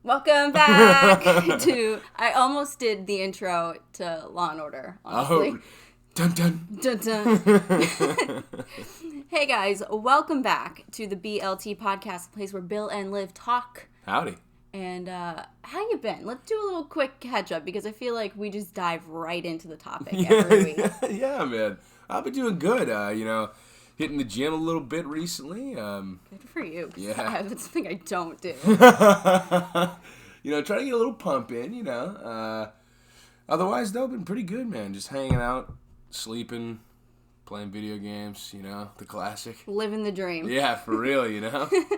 Welcome back to... I almost did the intro to Law & Order, honestly. Oh, dun dun. Dun dun. Hey guys, welcome back to the BLT Podcast, the place where Bill and Liv talk. Howdy. And how you been? Let's do a little quick catch-up, because I feel like we just dive right into the topic every week. Yeah, man. I've been doing good, hitting the gym a little bit recently. Good for you. Yeah. That's something I don't do. Trying to get a little pump in, Otherwise, though, been pretty good, man. Just hanging out, sleeping, playing video games, the classic. Living the dream. Yeah, for real,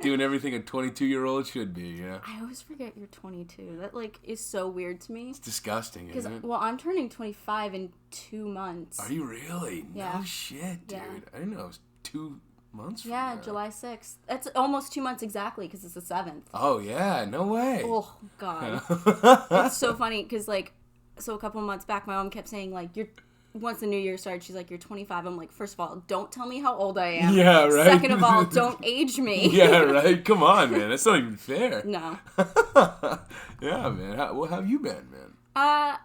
Doing everything a 22-year-old should be, I always forget you're 22. That, is so weird to me. It's disgusting, isn't it? Well, I'm turning 25 in 2 months. Are you really? Yeah. No shit, dude. Yeah. I didn't know it was 2 months from Yeah, now. July 6th. That's almost 2 months exactly, because it's the 7th. Oh, yeah. No way. Oh, God. It's so funny, because, so a couple of months back, my mom kept saying, once the new year started, she's like, you're 25. I'm like, first of all, don't tell me how old I am. Yeah, right. Second of all, don't age me. Yeah, right. Come on, man. That's not even fair. No. Yeah, man. How have you been, man?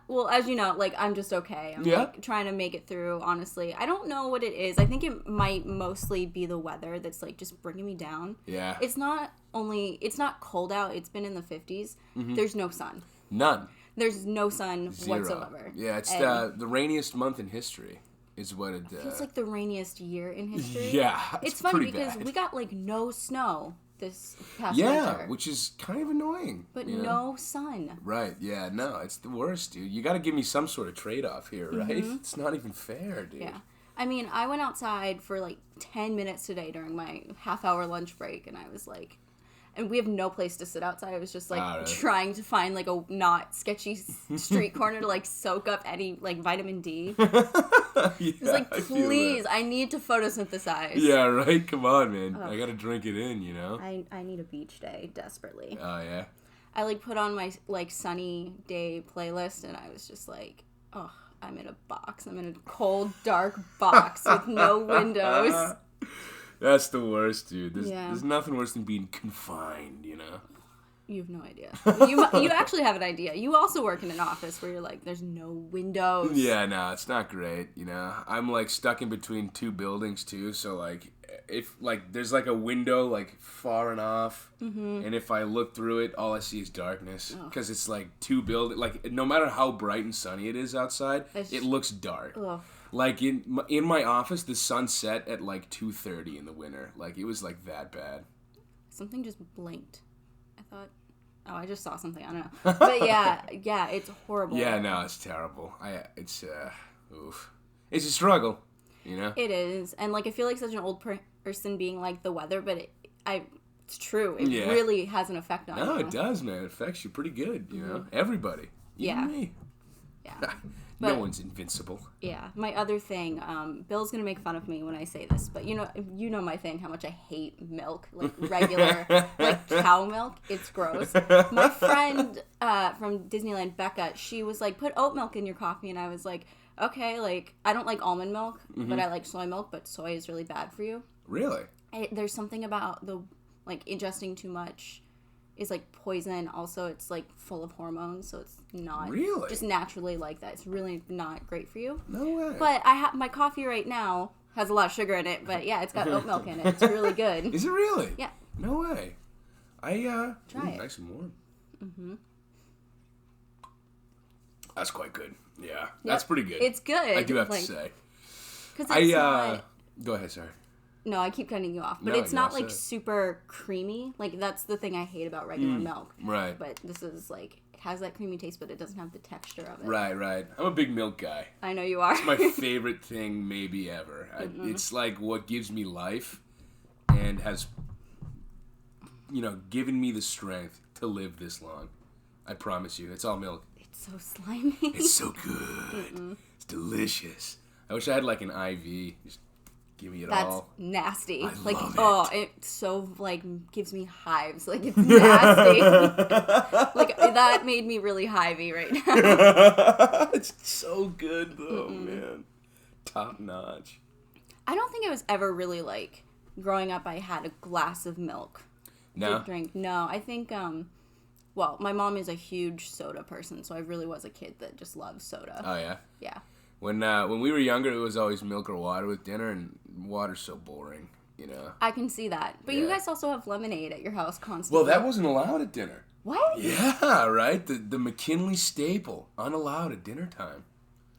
Well, as you know, I'm just okay. I'm, trying to make it through, honestly. I don't know what it is. I think it might mostly be the weather that's, just bringing me down. Yeah. It's not cold out. It's been in the 50s. Mm-hmm. There's no sun. None. There's no sun Zero. whatsoever. Yeah, it's the rainiest month in history is what it... Feels like the rainiest year in history. Yeah, it's funny because we got, no snow this past winter. Yeah, which is kind of annoying. But no sun. Right, yeah, no, it's the worst, dude. You got to give me some sort of trade-off here, right? Mm-hmm. It's not even fair, dude. Yeah. I mean, I went outside for, 10 minutes today during my half-hour lunch break, and I was like... And we have no place to sit outside. I was just, trying to find, a not sketchy street corner to, soak up any, vitamin D. It was please, I need to photosynthesize. Yeah, right? Come on, man. I gotta drink it in, I need a beach day, desperately. Oh, yeah? I, put on my, sunny day playlist, and I was just oh, I'm in a box. I'm in a cold, dark box with no windows. That's the worst, dude. There's nothing worse than being confined, You have no idea. You actually have an idea. You also work in an office where you're there's no windows. Yeah, no, it's not great, I'm, stuck in between 2 buildings, too, so, if, there's, a window, far enough, mm-hmm. and if I look through it, all I see is darkness, because it's, 2 buildings, no matter how bright and sunny it is outside, it looks dark. Ugh. In my office, the sun set at 2:30 in the winter. It was that bad. Something just blinked. I thought, I just saw something. I don't know. But yeah, it's horrible. Yeah, no, it's terrible. It's oof. It's a struggle, It is, and I feel like such an old person being the weather, but it's true. It really has an effect on you. No, it does, man. It affects you pretty good. Everybody. Even me. Yeah. No one's invincible. Yeah. My other thing, Bill's going to make fun of me when I say this, but you know my thing, how much I hate milk, regular, cow milk. It's gross. My friend from Disneyland, Becca, she was put oat milk in your coffee, and I was okay, I don't like almond milk, mm-hmm. but I like soy milk, but soy is really bad for you. Really? There's something about the, ingesting too much is poison. Also, it's full of hormones, so it's not really just naturally that. It's really not great for you. No way. But I have my coffee right now has a lot of sugar in it, but yeah, it's got oat milk in it. It's really good. Is it really? Yeah. No way. Try it. Nice and warm. Mm-hmm. That's quite good. Yeah, that's pretty good. It's good. I do have to say. Because it's not... Go ahead, sorry. No, I keep cutting you off. But it's not super creamy. That's the thing I hate about regular milk. Right. But this is it has that creamy taste, but it doesn't have the texture of it. Right. I'm a big milk guy. I know you are. It's my favorite thing maybe ever. It's what gives me life and has, given me the strength to live this long. I promise you. It's all milk. It's so slimy. It's so good. It's delicious. I wish I had an IV. Just give me it all. That's nasty. I love it so gives me hives. It's nasty. That made me really hivey right now. It's so good though, man. Top notch. I don't think I was ever really growing up I had a glass of milk No? to drink. No, I think Well, my mom is a huge soda person, so I really was a kid that just loves soda. Oh, yeah? Yeah. When we were younger, it was always milk or water with dinner, and water's so boring, you know? I can see that. But you guys also have lemonade at your house constantly. Well, that wasn't allowed at dinner. What? Yeah, right? The McKinley staple, unallowed at dinner time.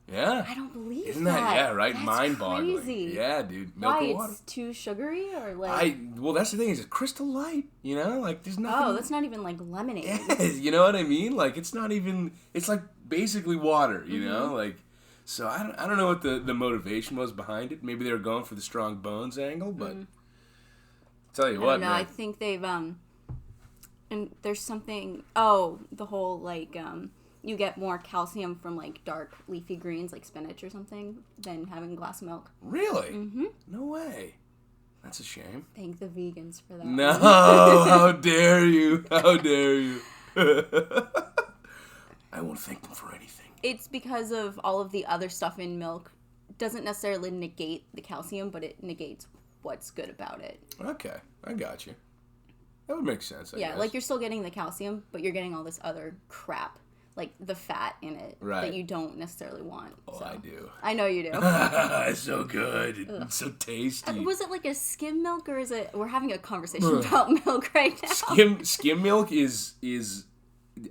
Yeah. I don't believe Isn't that, yeah, right? That's mind-boggling. crazy. Yeah, dude. Milk or water. It's too sugary or like... Well, that's the thing, is it's crystal light, you know? Like, there's nothing... Oh, that's not even like lemonade. Yeah, you know what I mean? Like, it's not even... It's like basically water, you know? Like, so I don't know what the motivation was behind it. Maybe they were going for the strong bones angle, but... Tell you what, man. I think they've, and there's something... Oh, the whole, like, you get more calcium from, like, dark leafy greens, like spinach or something, than having a glass of milk. Really? Mm-hmm. No way. That's a shame. Thank the vegans for that. No, how dare you? How dare you? I won't thank them for anything. It's because of all of the other stuff in milk. Doesn't necessarily negate the calcium, but it negates what's good about it. Okay, I got you. That would make sense, I guess. Like you're still getting the calcium, but you're getting all this other crap. Like the fat in it that you don't necessarily want. Oh, so. I do. I know you do. It's so good. It's so tasty. Was it like a skim milk or is it... We're having a conversation about milk right now. Skim milk is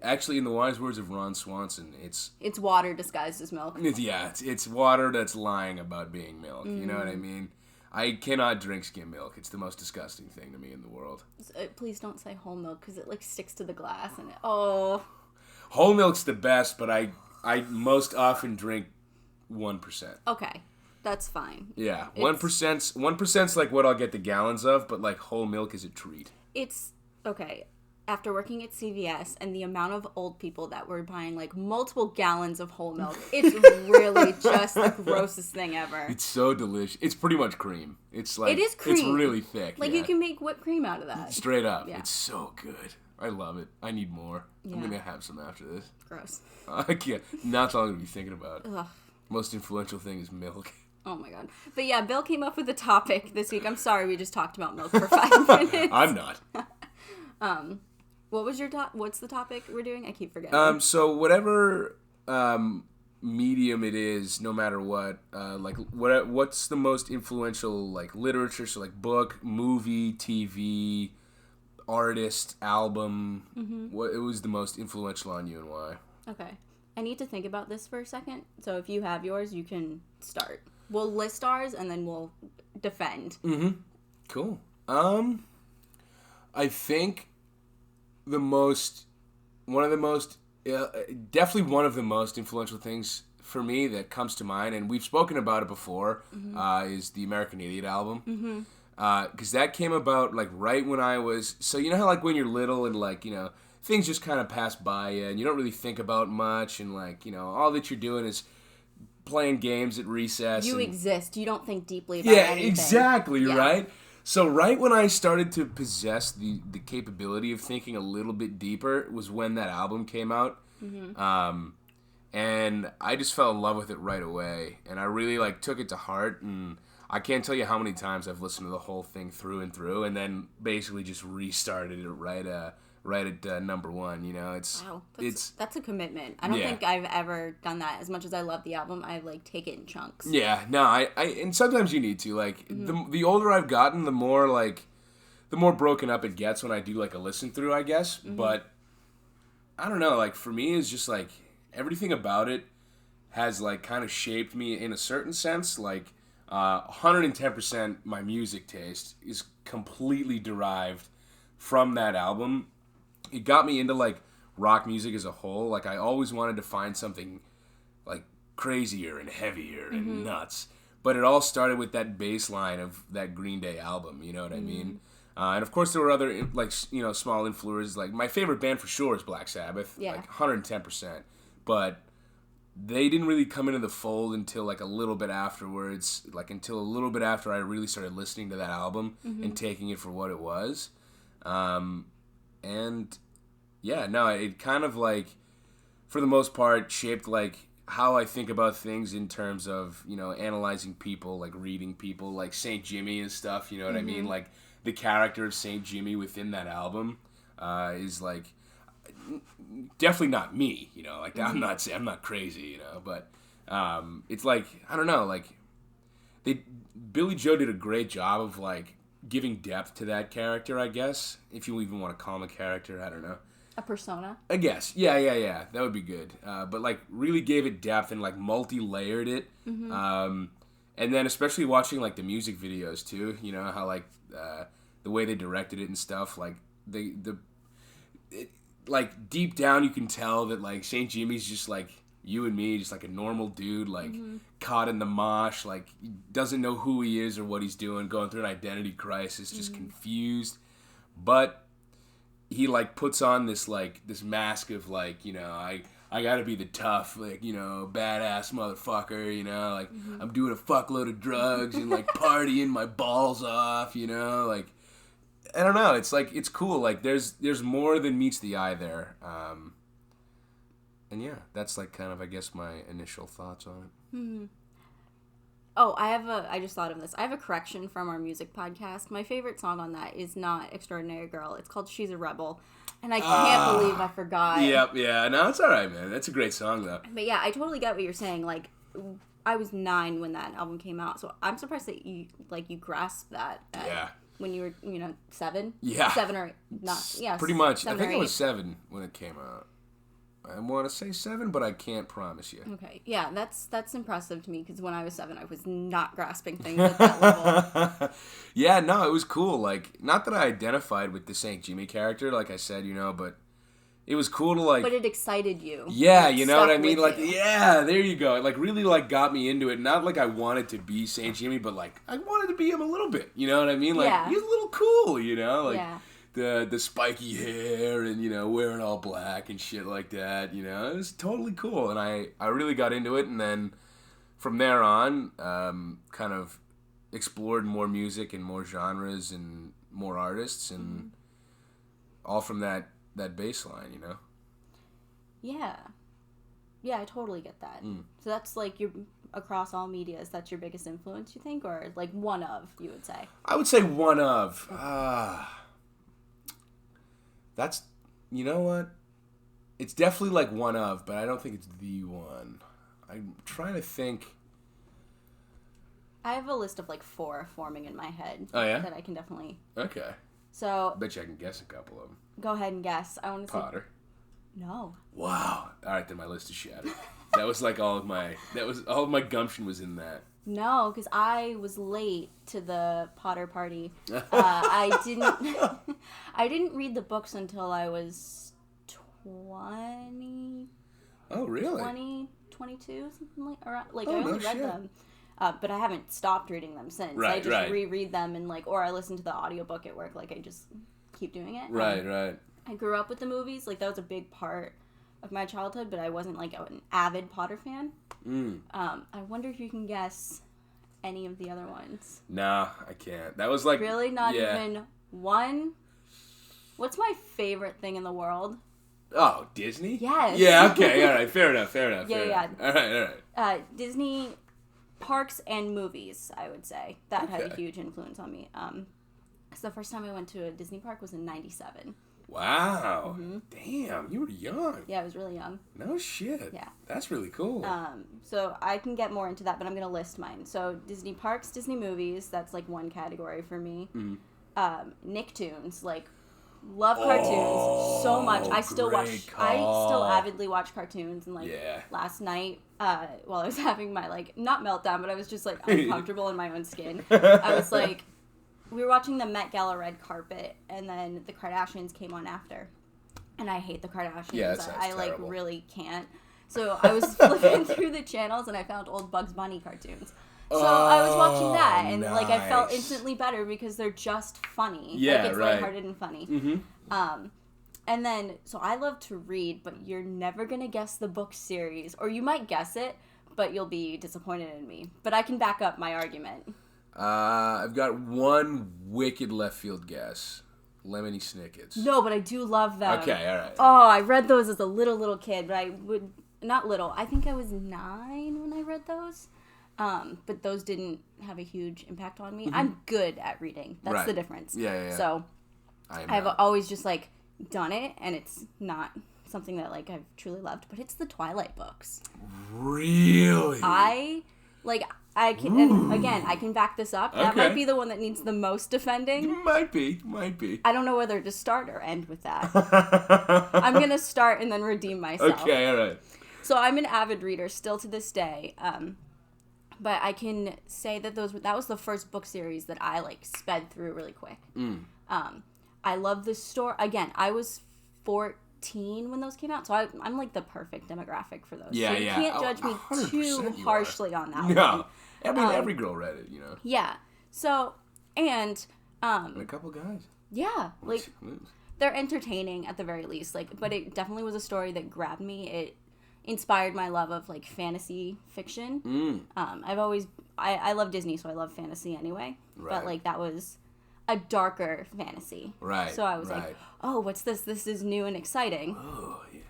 actually, in the wise words of Ron Swanson, it's water disguised as milk. It's water that's lying about being milk. You know what I mean? I cannot drink skim milk. It's the most disgusting thing to me in the world. Please don't say whole milk because it like sticks to the glass and Whole milk's the best, but I most often drink 1%. Okay, that's fine. Yeah, 1%'s like what I'll get the gallons of, but like whole milk is a treat. It's okay. After working at CVS and the amount of old people that were buying like multiple gallons of whole milk, it's really just the grossest thing ever. It's so delicious. It's pretty much cream. It's like it is cream. It's really thick. Like you can make whipped cream out of that. Straight up. Yeah. It's so good. I love it. I need more. Yeah. I'm gonna have some after this. Gross. I can't. Not all I'm gonna be thinking about. Ugh. Most influential thing is milk. Oh my god. But yeah, Bill came up with a topic this week. I'm sorry we just talked about milk for 5 minutes. I'm not. What was your what's the topic we're doing? I keep forgetting. So whatever medium it is, no matter what, like what's the most influential like literature, so like book, movie, TV, artist, album, what it was the most influential on you and why? Okay. I need to think about this for a second. So if you have yours, you can start. We'll list ours and then we'll defend. Cool. I think definitely one of the most influential things for me that comes to mind, and we've spoken about it before, is the American Idiot album. Because that came about like right when I was, so you know how like when you're little and like, you know, things just kind of pass by you and you don't really think about much, and like, you know, all that you're doing is playing games at recess. You exist. You don't think deeply about anything. Yeah, exactly, right? So right when I started to possess the capability of thinking a little bit deeper was when that album came out. And I just fell in love with it right away. And I really like took it to heart, and I can't tell you how many times I've listened to the whole thing through and through, and then basically just restarted it right at number one. You know, that's a commitment. I don't think I've ever done that. As much as I love the album, I like take it in chunks. Yeah, no, I and sometimes you need to like the older I've gotten, the more broken up it gets when I do like a listen through, I guess. But I don't know, like for me, it's just like everything about it has like kind of shaped me in a certain sense. Like 110% my music taste is completely derived from that album. It got me into like rock music as a whole. Like I always wanted to find something like crazier and heavier and nuts. But it all started with that bass line of that Green Day album, you know what I mean? And of course there were other like, you know, small influences. Like my favorite band for sure is Black Sabbath, like 110%. But they didn't really come into the fold until like a little bit afterwards, like until a little bit after I really started listening to that album and taking it for what it was. And yeah, no, it kind of like, for the most part, shaped like how I think about things in terms of, you know, analyzing people, like reading people, like St. Jimmy and stuff, you know what I mean? Like the character of St. Jimmy within that album is like, definitely not me, you know, like I'm not crazy, you know, but it's like, I don't know, like Billy Joe did a great job of like giving depth to that character, I guess, if you even want to call him a character, I don't know. A persona? I guess. Yeah. That would be good. But like really gave it depth and like multi-layered it. And then especially watching like the music videos too, you know, how like the way they directed it and stuff, like like deep down you can tell that like St. Jimmy's just like you and me, just like a normal dude, like caught in the mosh, like doesn't know who he is or what he's doing, going through an identity crisis, just confused. But he like puts on this mask of like, you know, I gotta be the tough, like, you know, badass motherfucker, you know, like I'm doing a fuckload of drugs and like partying my balls off, you know, like I don't know, it's like it's cool, like there's more than meets the eye there. And yeah, that's like kind of, I guess, my initial thoughts on it. Oh, I just thought of this. I have a correction from our music podcast. My favorite song on that is not Extraordinary Girl. It's called She's a Rebel. And I can't believe I forgot. Yep, yeah. No, it's all right, man. That's a great song, though. But yeah, I totally get what you're saying. Like, I was 9 when that album came out, so I'm surprised that you grasped that. When you were, 7? Yeah. 7 or 8. Not, yeah. Pretty much. I think it was 8. 7 when it came out. I want to say 7, but I can't promise you. Okay, yeah, that's impressive to me, because when I was 7, I was not grasping things at that level. Yeah, no, it was cool. Like, not that I identified with the St. Jimmy character, like I said, you know, but it was cool to, like... But it excited you. Yeah, you know what I mean? Like, yeah, there you go. It, like, really, like, got me into it. Not like I wanted to be St. Jimmy, but, like, I wanted to be him a little bit. You know what I mean? Like, he's a little cool, you know? Like, the spiky hair and, you know, wearing all black and shit like that, you know? It was totally cool, and I really got into it, and then from there on, kind of explored more music and more genres and more artists, and all from that bass line, you know? Yeah, I totally get that. So that's like across all medias, that's your biggest influence, you think? Or like one of, you would say? I would say one of. That's, you know what? It's definitely like one of, but I don't think it's the one. I'm trying to think. I have a list of like 4 forming in my head. Oh, yeah? That I can definitely... Okay. So... I bet you I can guess a couple of them. Go ahead and guess. I want to Potter. No. Wow. All right, then my list is shattered. That was like all of my gumption was in that. No, because I was late to the Potter party. I didn't read the books until I was 20. Oh, really? 20, 22, something like around. Like, I only read them. But I haven't stopped reading them since. Right, I just reread them and like, or I listen to the audiobook at work. Like, I just keep doing it. Right. I grew up with the movies. Like, that was a big part of my childhood, but I wasn't like an avid Potter fan. I wonder if you can guess any of the other ones. Nah, I can't. That was like... Really? Not even one? What's my favorite thing in the world? Oh, Disney? Yes. Yeah, okay, alright, fair enough. Yeah. Alright. Disney parks and movies, I would say. That had a huge influence on me. So the first time I went to a Disney park was in 97. Wow. Damn, you were young. Yeah, I was really young. No shit. Yeah. That's really cool. So I can get more into that, but I'm going to list mine. So Disney parks, Disney movies, that's like one category for me. Nicktoons, like, love cartoons so much. I still avidly watch cartoons, and like last night, while I was having my like, not meltdown, but I was just like uncomfortable in my own skin. I was like, we were watching the Met Gala red carpet, and then the Kardashians came on after. And I hate the Kardashians. Yeah, I like really can't. So I was flipping through the channels, and I found old Bugs Bunny cartoons. So I was watching that, and like I felt instantly better because they're just funny. Yeah, like, it's lighthearted and funny. And then, so I love to read, but you're never gonna guess the book series, or you might guess it, but you'll be disappointed in me. But I can back up my argument. I've got one wicked left field guess. Lemony Snicket's. No, but I do love them. Okay, all right. Oh, I read those as a little kid, but I would... Not little. I think I was 9 when I read those. But those didn't have a huge impact on me. I'm good at reading. That's the difference. Yeah. So I've always just, like, done it, and it's not something that like I've truly loved, but it's the Twilight books. Really? I can, and again, I can back this up. That might be the one that needs the most defending. Might be. I don't know whether to start or end with that. I'm going to start and then redeem myself. Okay, all right. So I'm an avid reader still to this day. But I can say that that was the first book series that I like sped through really quick. I love the story. Again, I was 14 when those came out, so I'm like the perfect demographic for those. Yeah, so you can't judge me too harshly on that one. No, every girl read it, you know. Yeah. So, and a couple guys. Yeah, like they're entertaining at the very least. Like, but it definitely was a story that grabbed me. It inspired my love of like fantasy fiction. I love Disney, so I love fantasy anyway. Right. But like that was a darker fantasy. Right. So I was like, oh, what's this? This is new and exciting. Oh, yeah.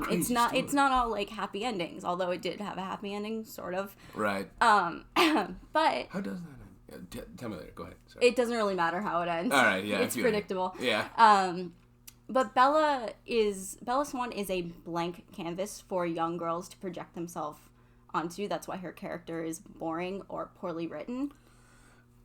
It's not all like happy endings, although it did have a happy ending, sort of. Right. But how does that end? Tell me later. Go ahead. Sorry. It doesn't really matter how it ends. All right. Yeah. It's predictable. Yeah. But Bella Swan is a blank canvas for young girls to project themselves onto. That's why her character is boring or poorly written.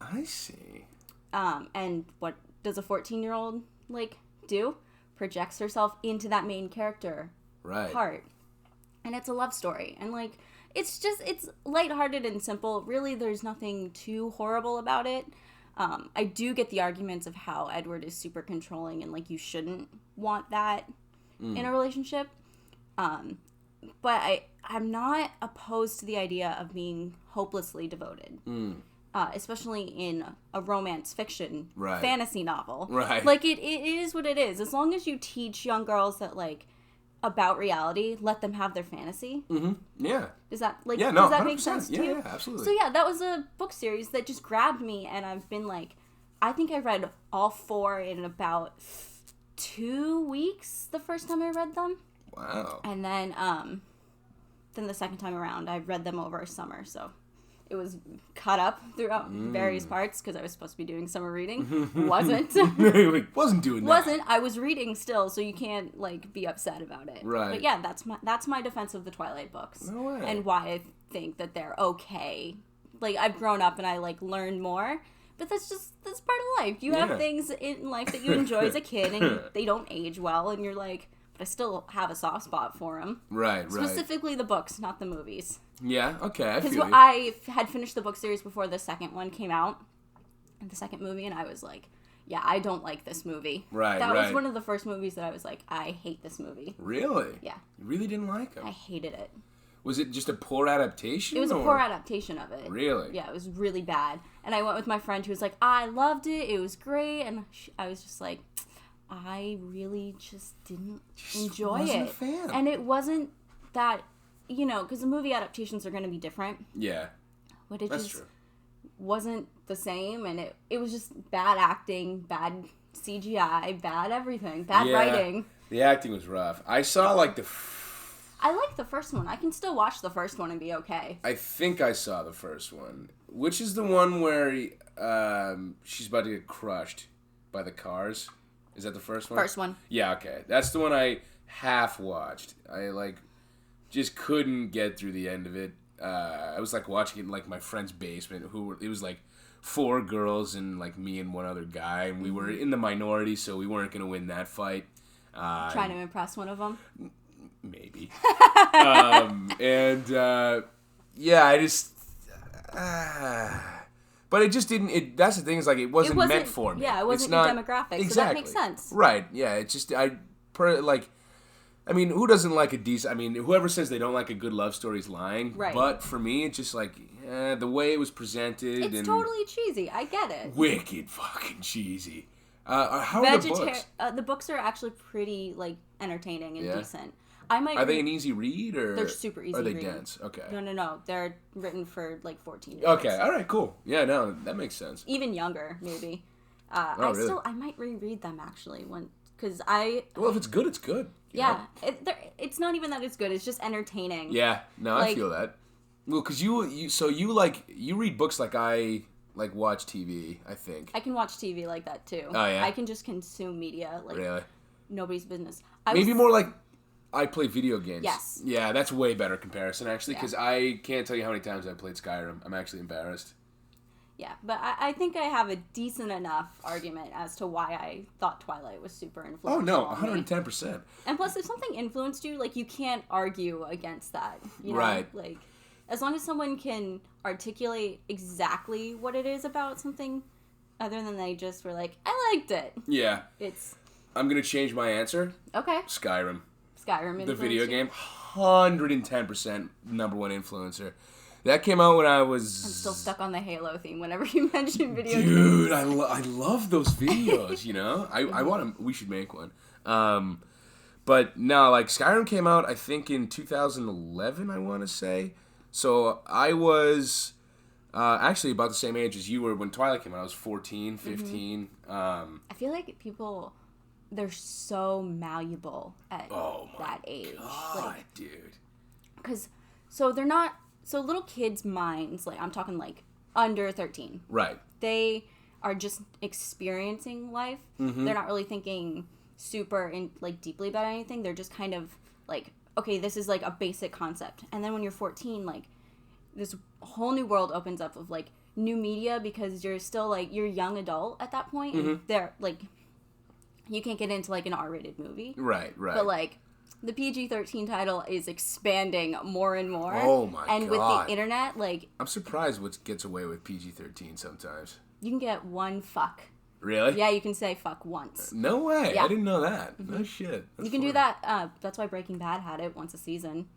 I see. And what does a 14-year-old like do? Projects herself into that main character part. And it's a love story. And like it's lighthearted and simple. Really, there's nothing too horrible about it. I do get the arguments of how Edward is super controlling and like you shouldn't want that in a relationship. But I'm not opposed to the idea of being hopelessly devoted. Especially in a romance fiction fantasy novel. Right. Like it is what it is. As long as you teach young girls that like about reality, let them have their fantasy. Yeah. Does that like does that make sense to you? Yeah, absolutely. So yeah, that was a book series that just grabbed me, and I've been like, I think I read all 4 in about 2 weeks the first time I read them. Wow. And then the second time around I read them over a summer, so it was cut up throughout various parts because I was supposed to be doing summer reading. Wasn't. Wasn't doing that. Wasn't. I was reading still, so you can't like be upset about it. Right. But yeah, that's my defense of the Twilight books. No way. And why I think that they're okay. Like I've grown up and I like learned more. But that's part of life. You have things in life that you enjoy as a kid and they don't age well, and you're like, but I still have a soft spot for them. Right. Specifically the books, not the movies. Yeah, okay, Because I had finished the book series before the second one came out, the second movie, and I was like, yeah, I don't like this movie. That was one of the first movies that I was like, I hate this movie. Really? Yeah. You really didn't like it? I hated it. Was it just a poor adaptation? It was a poor adaptation of it. Really? Yeah, it was really bad. And I went with my friend who was like, I loved it, it was great, and I was just like, I really just didn't enjoy it. A fan. And it wasn't that, you know, because the movie adaptations are going to be different. Yeah. But it That's just true. wasn't the same, and it was just bad acting, bad CGI, bad everything, bad writing. The acting was rough. I saw like I like the first one. I can still watch the first one and be okay. I think I saw the first one. Which is the one where she's about to get crushed by the cars? Is that the first one? First one. Yeah, okay. That's the one I half watched. I like just couldn't get through the end of it. I was like watching it in like my friend's basement. It was like 4 girls and like me and one other guy, and we were in the minority, so we weren't gonna win that fight. Trying to impress one of them. Maybe. Yeah, I just. But it just didn't. That's the thing. Is like it wasn't meant for me. Yeah, it wasn't your demographic. Exactly. So that makes sense. Right. Yeah. It's just I mean, who doesn't like a decent... I mean, whoever says they don't like a good love story is lying. Right. But for me, it's just like, the way it was presented... It's totally cheesy. I get it. Wicked fucking cheesy. How are the books? The books are actually pretty, like, entertaining and decent. Are they an easy read, or... They're super easy to read? Are they reading. dense? Okay. No. They're written for, like, 14-year-olds. Okay. All right, cool. Yeah, no, that makes sense. Even younger, maybe. Really? I might reread them, actually, because Well, if it's good, it's good. Yeah, it's not even that it's good. It's just entertaining. Yeah, no, I feel that. Well, because you read books like I watch TV. I think I can watch TV like that too. Oh yeah, I can just consume media. Like, really? nobody's business. Maybe more like I play video games. Yes. Yeah, that's way better comparison, actually, because I can't tell you how many times I played Skyrim. I'm actually embarrassed. Yeah, but I think I have a decent enough argument as to why I thought Twilight was super influential. Oh, no, 110%. And plus, if something influenced you, like, you can't argue against that. You know? Right. Like, as long as someone can articulate exactly what it is about something, other than they just were like, I liked it. Yeah. I'm going to change my answer. Okay. Skyrim. Skyrim. The video game. 110% number one influencer. That came out when I was... I'm still stuck on the Halo theme whenever you mention video games. Dude, I love those videos, you know? I want to... We should make one. But no, like, Skyrim came out, I think, in 2011, I want to say. So I was actually about the same age as you were when Twilight came out. I was 14, 15. I feel like people... They're so malleable at that age. God, like, dude. Because... So they're not... So little kids' minds, like I'm talking like under 13. Right. They are just experiencing life. Mm-hmm. They're not really thinking super like deeply about anything. They're just kind of like, okay, this is like a basic concept. And then when you're 14, like this whole new world opens up of like new media because you're still like you're young adult at that point. And they're like you can't get into like an R-rated movie. Right. But like the PG-13 title is expanding more and more. Oh my god. And with the internet, like... I'm surprised what gets away with PG-13 sometimes. You can get one fuck. Really? Yeah, you can say fuck once. No way. Yeah. I didn't know that. No shit. You can do that. That's why Breaking Bad had it once a season.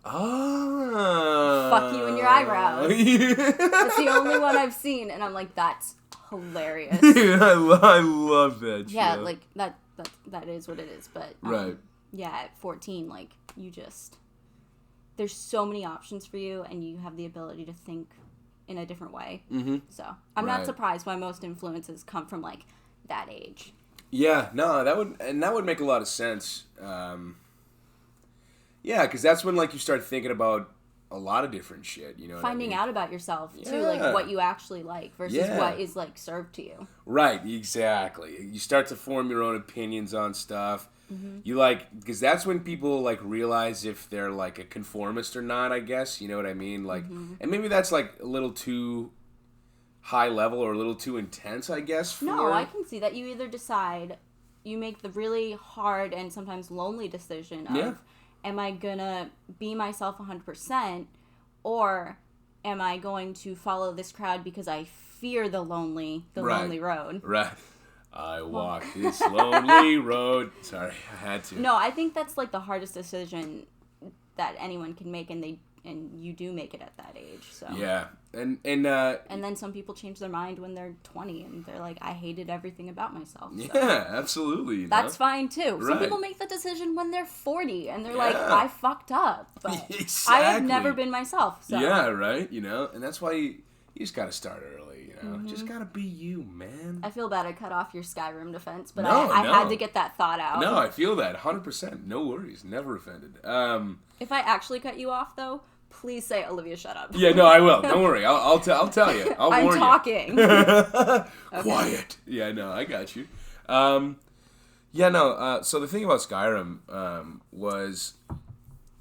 Oh. Fuck you and your eyebrows. That's the only one I've seen, and I'm like, that's hilarious. Dude, I love that shit. Yeah, like, that is what it is, but... right. Yeah, at 14, like, you just... There's so many options for you, and you have the ability to think in a different way. Mm-hmm. So, I'm not surprised why most influences come from, like, that age. Yeah, no, that would make a lot of sense. Yeah, because that's when, like, you start thinking about a lot of different shit, you know Finding what I mean? out about yourself, too, like, what you actually like versus what is, like, served to you. Right, exactly. You start to form your own opinions on stuff. Mm-hmm. You because that's when people like realize if they're like a conformist or not, I guess, you know what I mean? Like, and maybe that's like a little too high level or a little too intense, I guess. No, I can see that. You either decide, you make the really hard and sometimes lonely decision of, am I gonna be myself 100% or am I going to follow this crowd because I fear the lonely road? Right. I walk this lonely road. Sorry, I had to. No, I think that's like the hardest decision that anyone can make, and you do make it at that age. So yeah, and then some people change their mind when they're 20, and they're like, I hated everything about myself. So. Yeah, absolutely. That's fine too. Right. Some people make the decision when they're 40, and they're like, I fucked up, but exactly. I have never been myself. So. Yeah, right. You know, and that's why you just gotta start early. You know, just gotta be you, man. I feel bad I cut off your Skyrim defense, but No, I had to get that thought out. No, I feel that 100%. No worries, never offended. If I actually cut you off, though, please say, Olivia, shut up. Yeah, no, I will. Don't worry. I'll tell you. I'll warn you. I'm talking. Quiet. Yeah, no, I got you. Yeah, no. So the thing about Skyrim was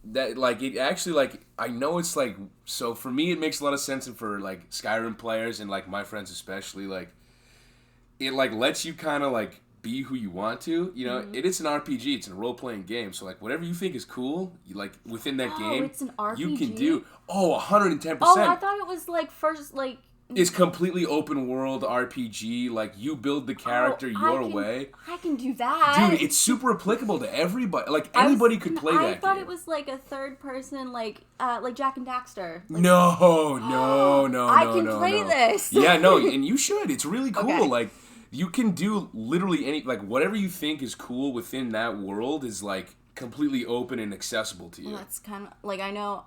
that, like, it actually, like, I know it's, like, so for me it makes a lot of sense, and for, like, Skyrim players and, like, my friends especially, like, it, like, lets you kind of, like, be who you want to, you know? It is an RPG, it's a role-playing game, so, like, whatever you think is cool, you, like, within that game, it's an RPG? you can do. Oh, 110%. Oh, I thought it was, like, first, like... It's completely open world RPG. Like, you build the character your way. I can do that. Dude, it's super applicable to everybody. Like, anybody could play that game. I thought it was like a third person, like Jack and Daxter. Like, no. I can play this. Yeah, no, and you should. It's really cool. Okay. Like, you can do literally any, like, whatever you think is cool within that world is, like, completely open and accessible to you. Well, that's kind of, like, I know...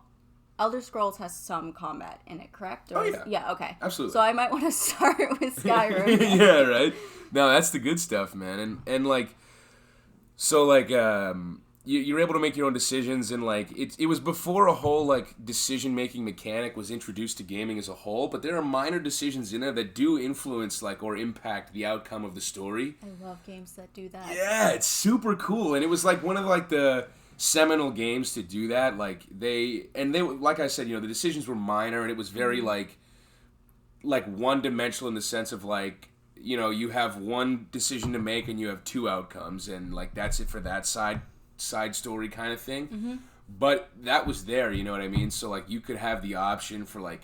Elder Scrolls has some combat in it, correct? Or yeah. Yeah, okay. Absolutely. So I might want to start with Skyrim. Yeah, right? No, that's the good stuff, man. And like, so, like, you're able to make your own decisions, and like it was before a whole like decision making mechanic was introduced to gaming as a whole. But there are minor decisions in there that do influence like or impact the outcome of the story. I love games that do that. Yeah, it's super cool, and it was like one of like the seminal games to do that. Like they like I said, the decisions were minor, and it was very like one dimensional in the sense of like you have one decision to make and you have two outcomes, and like that's it for that side story kind of thing. Mm-hmm. But that was there, you know what I mean? So like you could have the option for like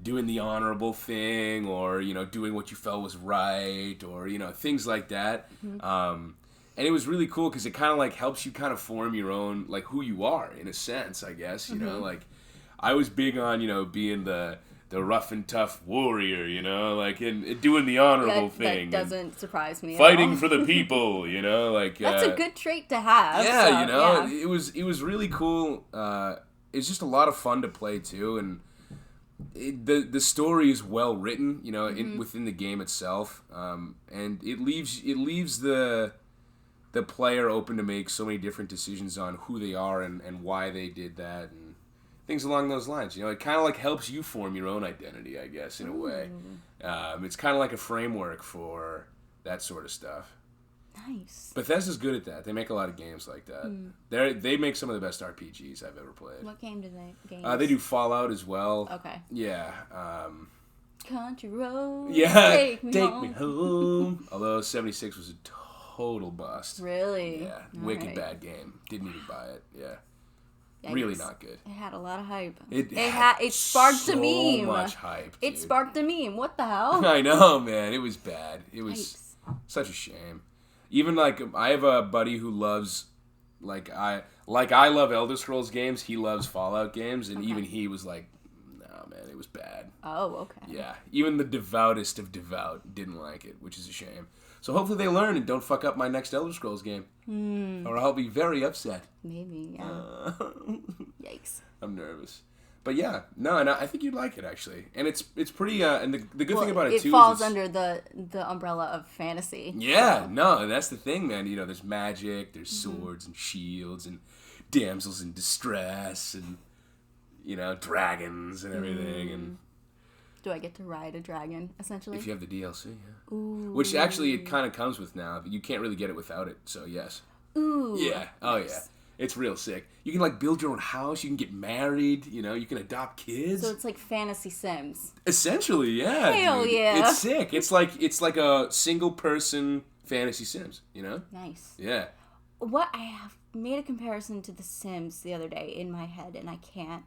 doing the honorable thing, or doing what you felt was right, or things like that. Mm-hmm. And it was really cool because it kind of like helps you kind of form your own like who you are in a sense, I guess. Like I was big on being the rough and tough warrior, like and doing the honorable thing. That doesn't surprise me. Fighting for the people, like that's a good trait to have. Yeah, so, it was really cool. It's just a lot of fun to play too, and the story is well written, within the game itself, and it leaves the player open to make so many different decisions on who they are and why they did that and things along those lines. It kind of like helps you form your own identity, I guess, in a way. It's kind of like a framework for that sort of stuff. Nice. Bethesda's good at that. They make a lot of games like that. They make some of the best RPGs I've ever played. What game do they? They do Fallout as well. Okay. Yeah. Country road. Yeah. Take me home. Although 76 was a total bust. Really? Yeah. All Wicked right. bad game. Didn't even buy it. Yeah. Yikes. Really not good. It had a lot of hype. It sparked so a meme. So much hype. Dude. It sparked a meme. What the hell? I know, man. It was bad. It was such a shame. Even like I have a buddy who loves I love Elder Scrolls games. He loves Fallout games, and even he was like, "No, man, it was bad." Oh, okay. Yeah. Even the devoutest of devout didn't like it, which is a shame. So hopefully they learn and don't fuck up my next Elder Scrolls game. Or I'll be very upset. Maybe, yeah. Yikes. I'm nervous. But yeah, no, and I think you'd like it, actually. And it's pretty, and the good thing about it, too, it falls under the umbrella of fantasy. Yeah, no, that's the thing, man. There's magic, there's swords and shields and damsels in distress and, dragons and everything, and... Do I get to ride a dragon, essentially? If you have the DLC, yeah. Ooh. Which actually it kind of comes with now. You can't really get it without it, so yes. Ooh. Yeah. Oh, yeah. It's real sick. You can, build your own house. You can get married. You can adopt kids. So it's like fantasy Sims. Essentially, yeah. Hell dude. yeah. It's sick. It's like a single-person fantasy Sims, Nice. Yeah. I have made a comparison to The Sims the other day in my head, and I can't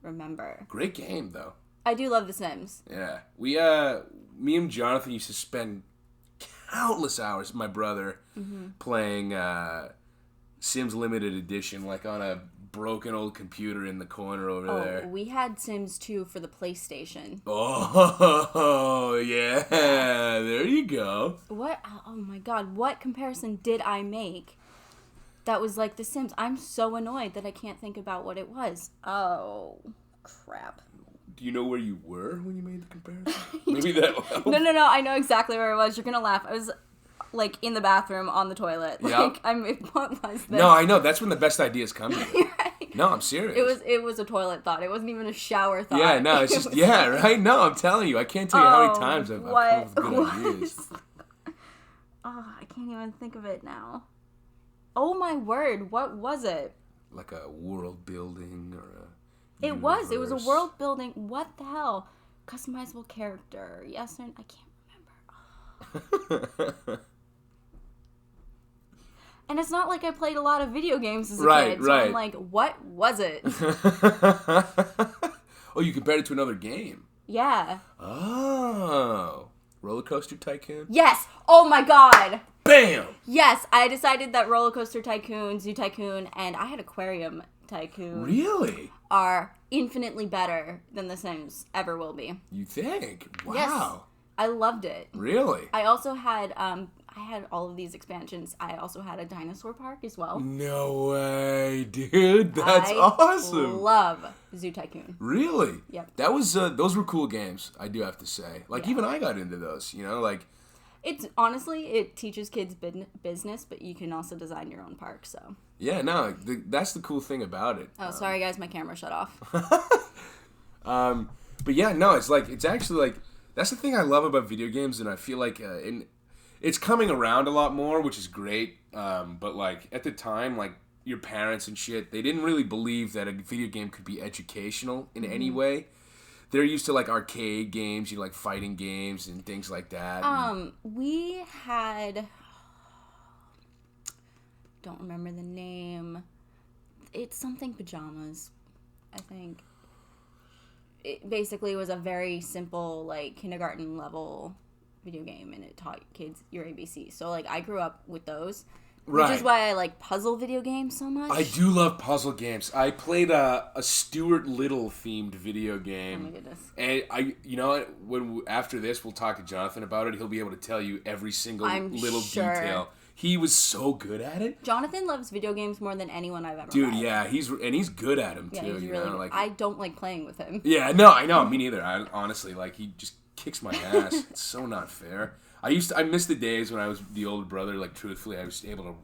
remember. Great game, though. I do love The Sims. Yeah. Me and Jonathan used to spend countless hours with my brother playing Sims Limited Edition, on a broken old computer in the corner over there. We had Sims 2 for the PlayStation. Oh, yeah. There you go. What? Oh my god. What comparison did I make that was like The Sims? I'm so annoyed that I can't think about what it was. Oh, crap. Do you know where you were when you made the comparison? Maybe that will help. No. I know exactly where it was. You're going to laugh. I was, in the bathroom on the toilet. Yep. What was this? No, I know. That's when the best ideas come to you. Right. No, I'm serious. It was a toilet thought. It wasn't even a shower thought. Yeah, no, it's just, right? No, I'm telling you. I can't tell you how many times I've come up with good ideas. I can't even think of it now. Oh, my word. What was it? Like a world building or a... It was a world building. What the hell? Customizable character. Yes or no? I can't remember. And it's not like I played a lot of video games as a kid. So I'm like, what was it? Oh, you compared it to another game. Yeah. Oh. Roller Coaster Tycoon? Yes. Oh my god. Bam! Yes, I decided that Roller Coaster Tycoon, Zoo Tycoon, and I had Aquarium Tycoon. Really? Are infinitely better than The Sims ever will be. You think? Wow. Yes. I loved it. Really? I also had all of these expansions. I also had a dinosaur park as well. No way, dude. That's awesome. I love Zoo Tycoon. Really? Yep. That was those were cool games, I do have to say. Even I got into those, It's honestly, it teaches kids business, but you can also design your own park, so. Yeah, no, that's the cool thing about it. Oh, sorry guys, my camera shut off. But yeah, no, it's actually like, that's the thing I love about video games, and I feel like it's coming around a lot more, which is great. But like at the time, like your parents and shit, they didn't really believe that a video game could be educational in any way. They're used to like arcade games, like fighting games and things like that. We had, don't remember the name. It's something pajamas, I think. It basically was a very simple, like, kindergarten level video game, and it taught kids your ABC. So, like, I grew up with those, which is why I like puzzle video games so much. I do love puzzle games. I played a Stuart Little themed video game. Oh my goodness. And after this, we'll talk to Jonathan about it. He'll be able to tell you every single little detail. He was so good at it. Jonathan loves video games more than anyone I've ever met. Dude, yeah, he's good at them too. Yeah, he's really good. Like, I don't like playing with him. Yeah, no, I know, me neither. I honestly, like, he just kicks my ass. It's so not fair. I miss the days when I was the older brother. Like, truthfully, I was able to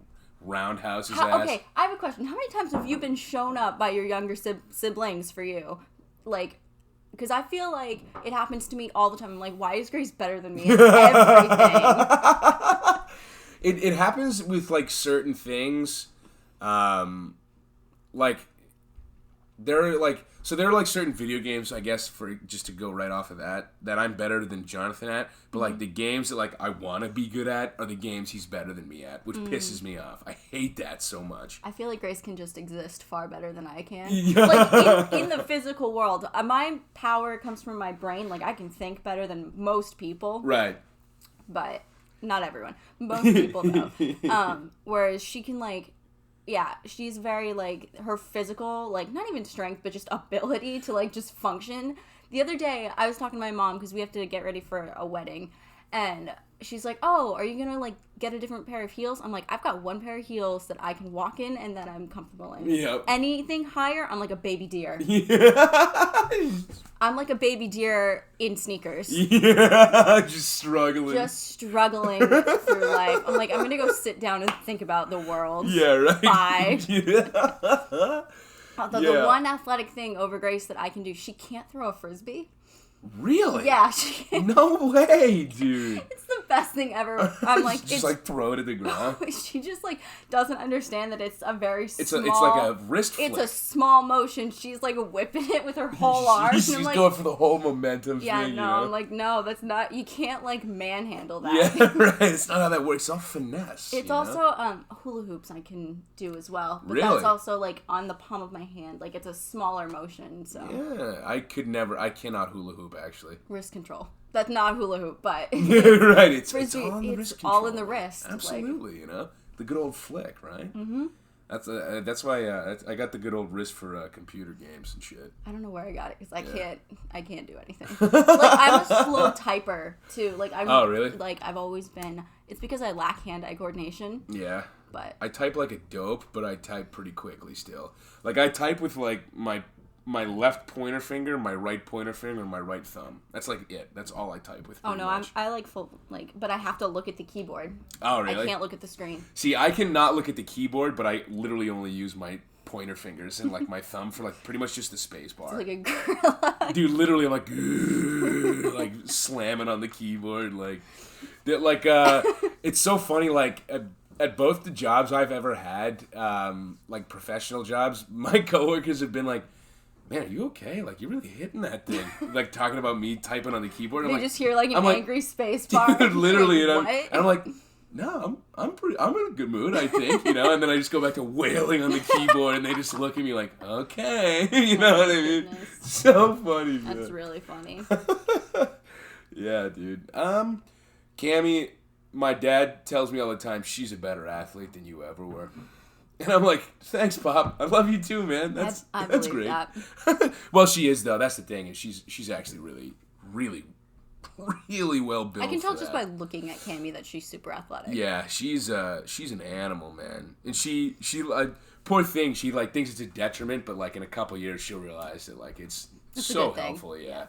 roundhouse his ass. Okay, I have a question. How many times have you been shown up by your younger siblings for you? Like, because I feel like it happens to me all the time. I'm like, why is Grace better than me at everything? It happens with, like, certain things. Like, there are, like, certain video games, I guess, for just to go right off of that I'm better than Jonathan at. But, like, the games that, like, I want to be good at are the games he's better than me at, which pisses me off. I hate that so much. I feel like Grace can just exist far better than I can. Yeah. Like, in the physical world, my power comes from my brain. Like, I can think better than most people. Right. But not everyone. Most people, though. Whereas she can, like... Yeah, she's very, like, her physical, like, not even strength, but just ability to, like, just function. The other day, I was talking to my mom, because we have to get ready for a wedding, and she's like, oh, are you going to, like, get a different pair of heels? I'm like, I've got one pair of heels that I can walk in and that I'm comfortable in. Yep. Anything higher, I'm like a baby deer. Yeah. I'm like a baby deer in sneakers. Yeah, just struggling through life. I'm like, I'm going to go sit down and think about the world. Yeah, right. Bye. Yeah. Although the one athletic thing over Grace that I can do, she can't throw a frisbee. Really? Yeah, she can. No way, dude. It's the best thing ever. I'm like, just like throw it at the ground. She just like doesn't understand that it's a very small. It's like a wrist flick. It's a small motion. She's like whipping it with her whole arm. She's like, going for the whole momentum yeah, thing. no, you know? I'm like, no, that's not. You can't like manhandle that. Yeah, right. It's not how that works. It's all finesse. It's also hula hoops I can do as well, but really? That's also like on the palm of my hand. Like it's a smaller motion. So yeah, I cannot hula hoop actually. Wrist control. That's not hula hoop, but right. It's frisbee, all in the wrist it's control. all in the wrist. Absolutely, like, you know, the good old flick, right? Mm-hmm. That's why I got the good old wrist for computer games and shit. I don't know where I got it because I can't do anything. Like I'm a slow typer too. Like oh really? Like I've always been. It's because I lack hand-eye coordination. Yeah. But I type like a dope, but I type pretty quickly still. Like I type with like my left pointer finger, my right pointer finger, and my right thumb. That's like it. That's all I type with. Oh no, I like full but I have to look at the keyboard. Oh really? I can't look at the screen. See, I cannot look at the keyboard, but I literally only use my pointer fingers and like my thumb for like pretty much just the space bar. It's like a gorilla. Dude, literally I'm like slamming on the keyboard like it's so funny like at both the jobs I've ever had, like professional jobs, my coworkers have been like, man, are you okay? Like, you're really hitting that thing. Like, talking about me typing on the keyboard. You just hear, like, an angry space bar. Dude, literally. Like, and I'm like, no, I'm in a good mood, I think, you know? And then I just go back to wailing on the keyboard, and they just look at me like, okay. You know what I mean? Goodness. So funny, man. That's really funny. Yeah, dude. Cammie, my dad tells me all the time, she's a better athlete than you ever were. And I'm like, thanks, Pop. I love you too, man. That's great. That. Well, she is though. That's the thing. Is she's actually really, really, really well built. I can tell just by looking at Cammie that she's super athletic. Yeah, she's an animal, man. And she poor thing. She like thinks it's a detriment, but like in a couple years she'll realize that like it's so helpful. Yeah.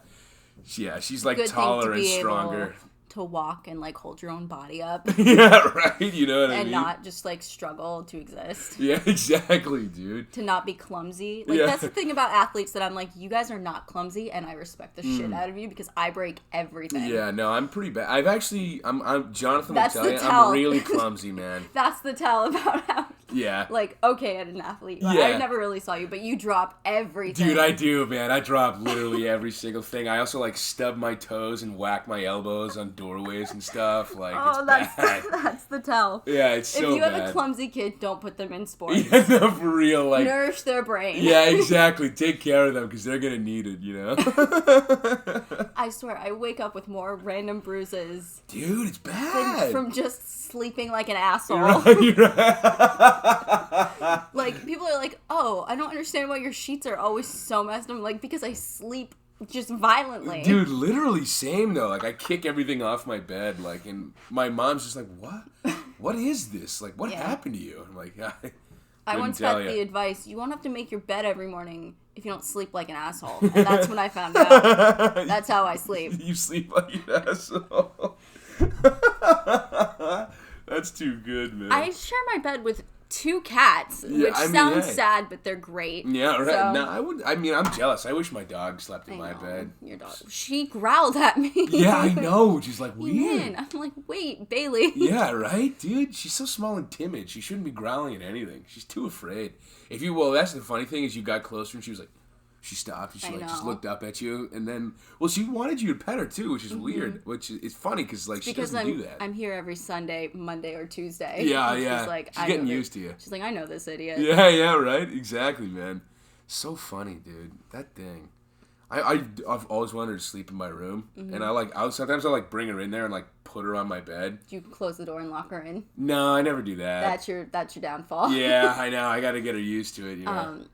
Yeah, she's like good taller thing to and be stronger. Able to walk and like hold your own body up. Yeah, right. You know what I mean? And not just like struggle to exist. Yeah, exactly, dude. To not be clumsy. Like that's the thing about athletes that I'm like, you guys are not clumsy, and I respect the shit out of you because I break everything. Yeah, no, I'm pretty bad. I'm Jonathan That's will tell the you, tell. I'm really clumsy, man. That's the tell about how. Yeah. Like, okay, at an athlete. Yeah. I never really saw you, but you drop everything. Dude, I do, man. I drop literally every single thing. I also, like, stub my toes and whack my elbows on doorways and stuff. Like, it's bad. That's the tell. Yeah, it's so bad. If you have a clumsy kid, don't put them in sports. Yeah, no, for real. Like, nourish their brain. Yeah, exactly. Take care of them because they're going to need it, you know? I swear, I wake up with more random bruises. Dude, it's bad. From just sleeping like an asshole. Right, right. Like, people are like, oh, I don't understand why your sheets are always so messed up. I'm like, because I sleep just violently. Dude, literally same though. Like, I kick everything off my bed, like, and my mom's just like, what? What is this? Like, what happened to you? I'm like, I once got the advice, you won't have to make your bed every morning if you don't sleep like an asshole. And that's when I found out. That's how I sleep. You sleep like an asshole. That's too good, man. I share my bed with 2 cats, which sounds sad, but they're great. Yeah, right. So, No, I'm jealous. I wish my dog slept in my bed. Your dog. She growled at me. Yeah, I know. She's like, weird. I'm like, wait, Bailey. Yeah, right, dude? She's so small and timid. She shouldn't be growling at anything. She's too afraid. That's the funny thing is you got closer and she was like, she stopped and she just looked up at you and then, she wanted you to pet her too, which is weird, which is funny because she doesn't do that. I'm here every Sunday, Monday, or Tuesday. Yeah, She's like, she's getting used to you. She's like, I know this idiot. Yeah, right? Exactly, man. So funny, dude. That thing. I've always wanted her to sleep in my room, and sometimes I'll bring her in there and put her on my bed. Do you close the door and lock her in? No, I never do that. That's your downfall. Yeah, I know. I got to get her used to it. You know?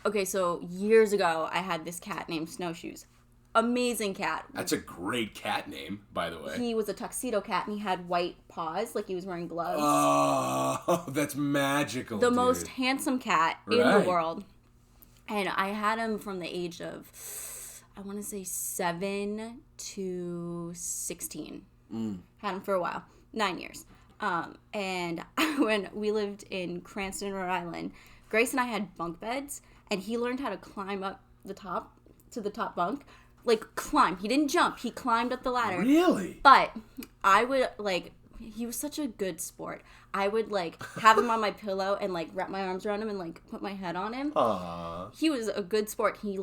Okay, so years ago, I had this cat named Snowshoes. Amazing cat. That's a great cat name, by the way. He was a tuxedo cat, and he had white paws, like he was wearing gloves. Oh, that's magical, The most handsome cat in the world. And I had him from the age of, I want to say 7 to 16. Had him for a while. 9 years. And when we lived in Cranston, Rhode Island, Grace and I had bunk beds, and he learned how to climb up the top to the top bunk. Climb. He didn't jump. He climbed up the ladder. Really? But I would, he was such a good sport. I would, have him on my pillow and, wrap my arms around him and, put my head on him. Aww. He was a good sport. He,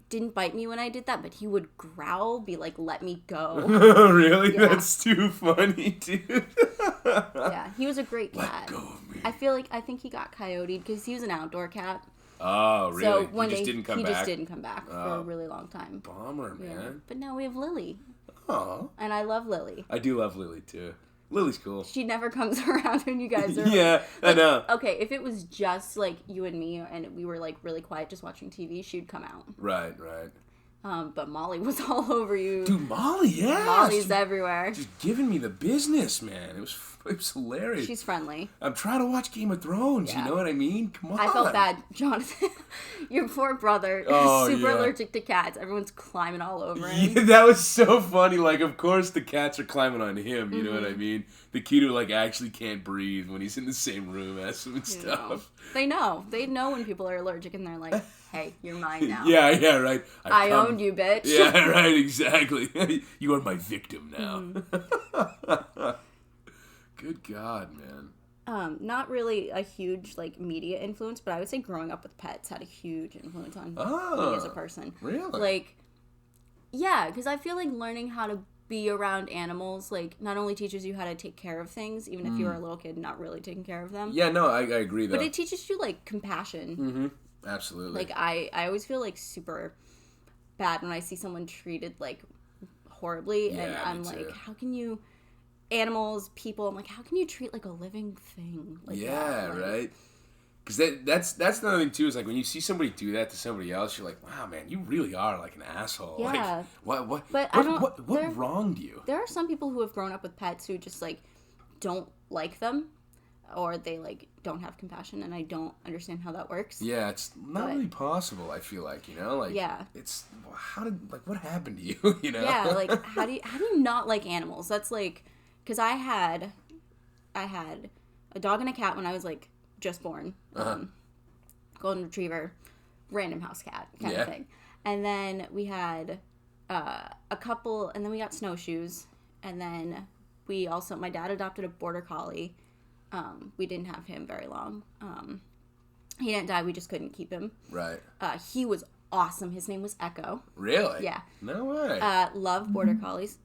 didn't bite me when I did that, but he would growl, be like, let me go. Really? Yeah. That's too funny, dude. Yeah, he was a great cat. Let go of me. I think he got coyoted because he was an outdoor cat. Oh, really? So one he day, didn't come he back? just didn't come back for a really long time. Bummer, man. Yeah. But now we have Lily. Oh. And I love Lily. I do love Lily, too. Lily's cool. She never comes around when you guys are... Yeah, I know. Okay, if it was just, you and me, and we were, really quiet just watching TV, she'd come out. Right. But Molly was all over you. Dude, Molly, yeah. Molly's everywhere. Just giving me the business, man. It was hilarious. She's friendly. I'm trying to watch Game of Thrones, you know what I mean? Come on. I felt bad. Jonathan, your poor brother is super allergic to cats. Everyone's climbing all over him. Yeah, that was so funny. Of course the cats are climbing on him, you know what I mean? The kid who, actually can't breathe when he's in the same room as him and stuff. They know. They know when people are allergic, and they're like, hey, you're mine now. Yeah, right. I owned you, bitch. Yeah, right, exactly. You are my victim now. Good God, man. Not really a huge, media influence, but I would say growing up with pets had a huge influence on me as a person. Really? Yeah, because I feel like learning how to be around animals, not only teaches you how to take care of things, even if you're a little kid not really taking care of them. Yeah, no, I agree, though. But it teaches you, compassion. Mm-hmm. Absolutely. I always feel, super bad when I see someone treated, horribly, Yeah, and I'm like, how can you... Animals, people, I'm like, how can you treat, a living thing like that? Yeah, right? Because that's another thing, too, is, when you see somebody do that to somebody else, you're like, wow, man, you really are, an asshole. Yeah. What wronged you? There are some people who have grown up with pets who just, don't like them. or they like don't have compassion, and I don't understand how that works. Yeah, it's not really possible. I feel like, like it's what happened to you? Yeah, like how do you not like animals? That's like, because I had a dog and a cat when I was like just born, golden retriever, random house cat kind of thing, and then we had a couple, and then we got snowshoes, and then my dad adopted a border collie. We didn't have him very long. He didn't die. We just couldn't keep him. Right. He was awesome. His name was Echo. Really? Yeah. No way. Love border collies.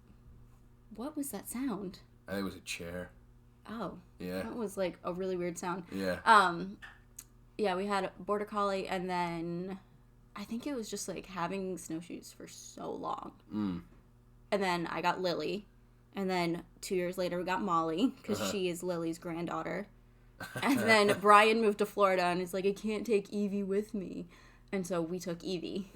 What was that sound? I think it was a chair. Oh. Yeah. That was like a really weird sound. Yeah. Yeah, we had a border collie, and then I think it was just like having snowshoes for so long. And then I got Lily. And then 2 years later, we got Molly, because she is Lily's granddaughter. And then Brian moved to Florida, and he's like, I can't take Evie with me. And so we took Evie.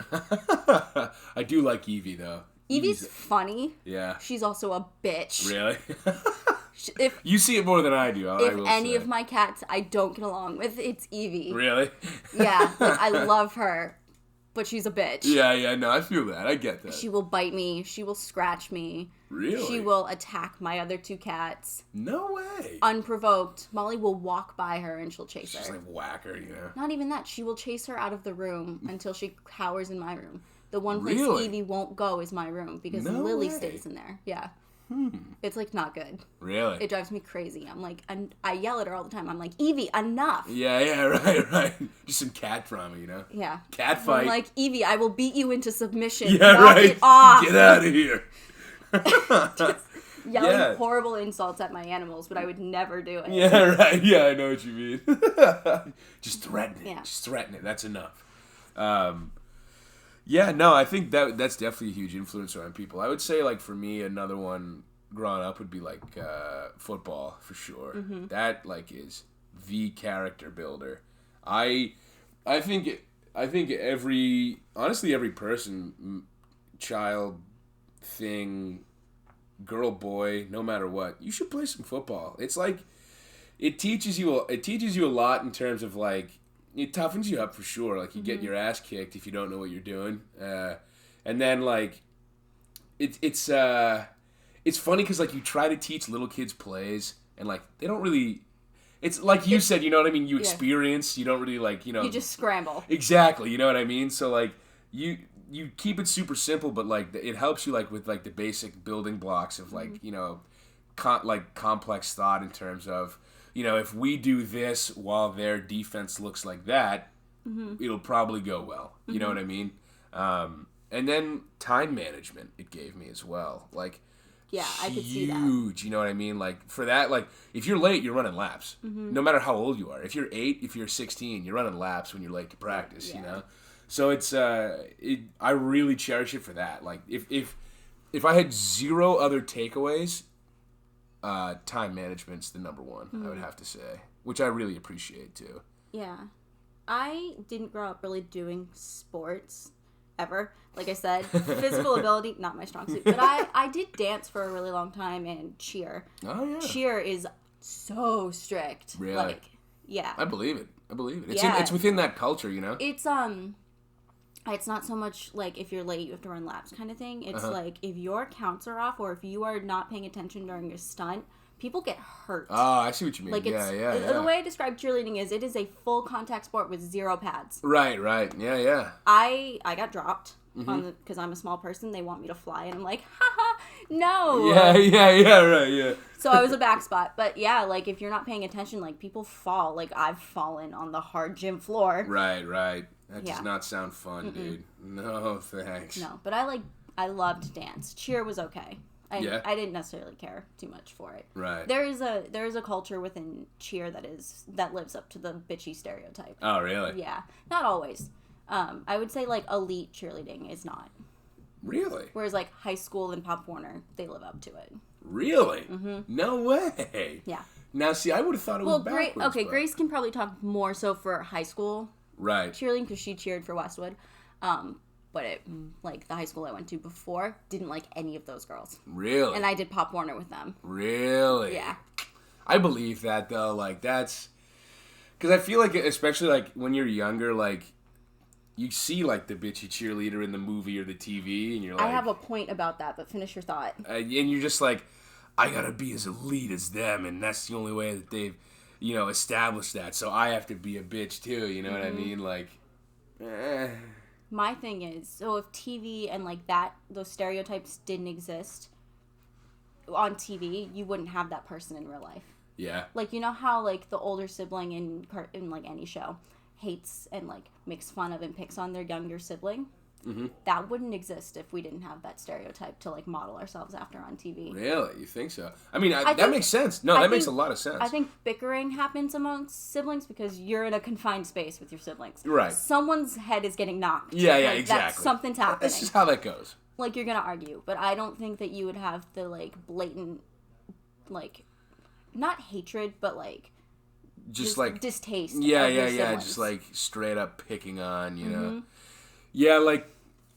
I do like Evie, though. Evie's funny. Yeah. She's also a bitch. Really? If you see it more than I do, if any of my cats I don't get along with, it's Evie. Really? Yeah. Like, I love her, but she's a bitch. Yeah, no, I feel that. I get that. She will bite me. She will scratch me. Really? She will attack my other 2 cats. No way. Unprovoked. Molly will walk by her and she'll chase her. Just like whack her, Not even that. She will chase her out of the room until she cowers in my room. The one place Evie won't go is my room because Lily stays in there. Yeah. It's like not good. Really? It drives me crazy. I'm like, I yell at her all the time. I'm like, Evie, enough. Yeah, right. Just some cat drama, Yeah. Cat fight. I'm like, Evie, I will beat you into submission. Yeah, Knock right. it off. Get out of here. Just yelling horrible insults at my animals, but I would never do it. Yeah, right. Yeah, I know what you mean. Just threaten it. Yeah. Just threaten it. That's enough. Yeah, no, I think that's definitely a huge influence on people. I would say, like, for me, another one growing up would be, like, football, for sure. Mm-hmm. That, like, is the character builder. I think every person, child, thing, girl, boy, no matter what, you should play some football. It's like, it teaches you a lot in terms of, like, it toughens you up for sure. Like, you get your ass kicked if you don't know what you're doing. And then, like, it's funny because, like, you try to teach little kids plays, and, like, they don't really... It's like you said, you know what I mean? You experience, you don't really, like, You just scramble. Exactly, you know what I mean? So, like, you keep it super simple, but, like, it helps you, like, with, like, the basic building blocks of, like, complex thought in terms of... if we do this while their defense looks like that, it'll probably go well. You know what I mean? And then time management it gave me as well. Like, yeah, I could see that. Huge, you know what I mean? Like, for that, like, if you're late, you're running laps. No matter how old you are. If you're 8, if you're 16, you're running laps when you're late to practice, you know? So it's, I really cherish it for that. Like, if I had 0 other takeaways... time management's the number one, I would have to say, which I really appreciate too. Yeah. I didn't grow up really doing sports ever. Like I said, physical ability, not my strong suit. But I did dance for a really long time and cheer. Oh, yeah. Cheer is so strict. Really? Like, yeah. I believe it. It's within that culture, you know? It's not so much like if you're late, you have to run laps kind of thing. It's like if your counts are off or if you are not paying attention during a stunt, people get hurt. Oh, I see what you mean. Like the way I describe cheerleading is it is a full contact sport with 0 pads. Right. Yeah. I got dropped because I'm a small person. They want me to fly, and I'm like, haha, no. Yeah, right, yeah. So I was a back spot. But yeah, like if you're not paying attention, like people fall. Like I've fallen on the hard gym floor. Right. That does not sound fun, dude. No, thanks. No, but I loved dance. Cheer was okay. I didn't necessarily care too much for it. Right. There is a culture within cheer that lives up to the bitchy stereotype. Oh, really? Yeah. Not always. I would say like elite cheerleading is not. Really? Whereas like high school and Pop Warner, they live up to it. Really? Mm-hmm. No way. Yeah. Now, see, I would have thought it was backwards. Grace can probably talk more so for high school. Right. Cheerleading because she cheered for Westwood. But the high school I went to before didn't like any of those girls. Really? And I did Pop Warner with them. Really? Yeah. I believe that though. Like that's because I feel like, especially like when you're younger, like you see like the bitchy cheerleader in the movie or the TV, and you're like, I have a point about that, but finish your thought. And you're just like, I gotta be as elite as them, and that's the only way that they've, established that. So I have to be a bitch too. You know what I mean? Like, My thing is, so if TV and like that, those stereotypes didn't exist on TV, you wouldn't have that person in real life. Yeah. Like, you know how like the older sibling in like any show hates and like makes fun of and picks on their younger sibling? Mm-hmm. That wouldn't exist if we didn't have that stereotype to like model ourselves after on TV. Really? You think so? I mean, that makes sense. No, that makes a lot of sense. I think bickering happens amongst siblings because you're in a confined space with your siblings. Right. Someone's head is getting knocked. Yeah, exactly. Something's happening. That's just how that goes. Like, you're gonna argue, but I don't think that you would have the like blatant, like, not hatred, but like just like distaste. Yeah. Just like straight up picking on, know. Yeah, like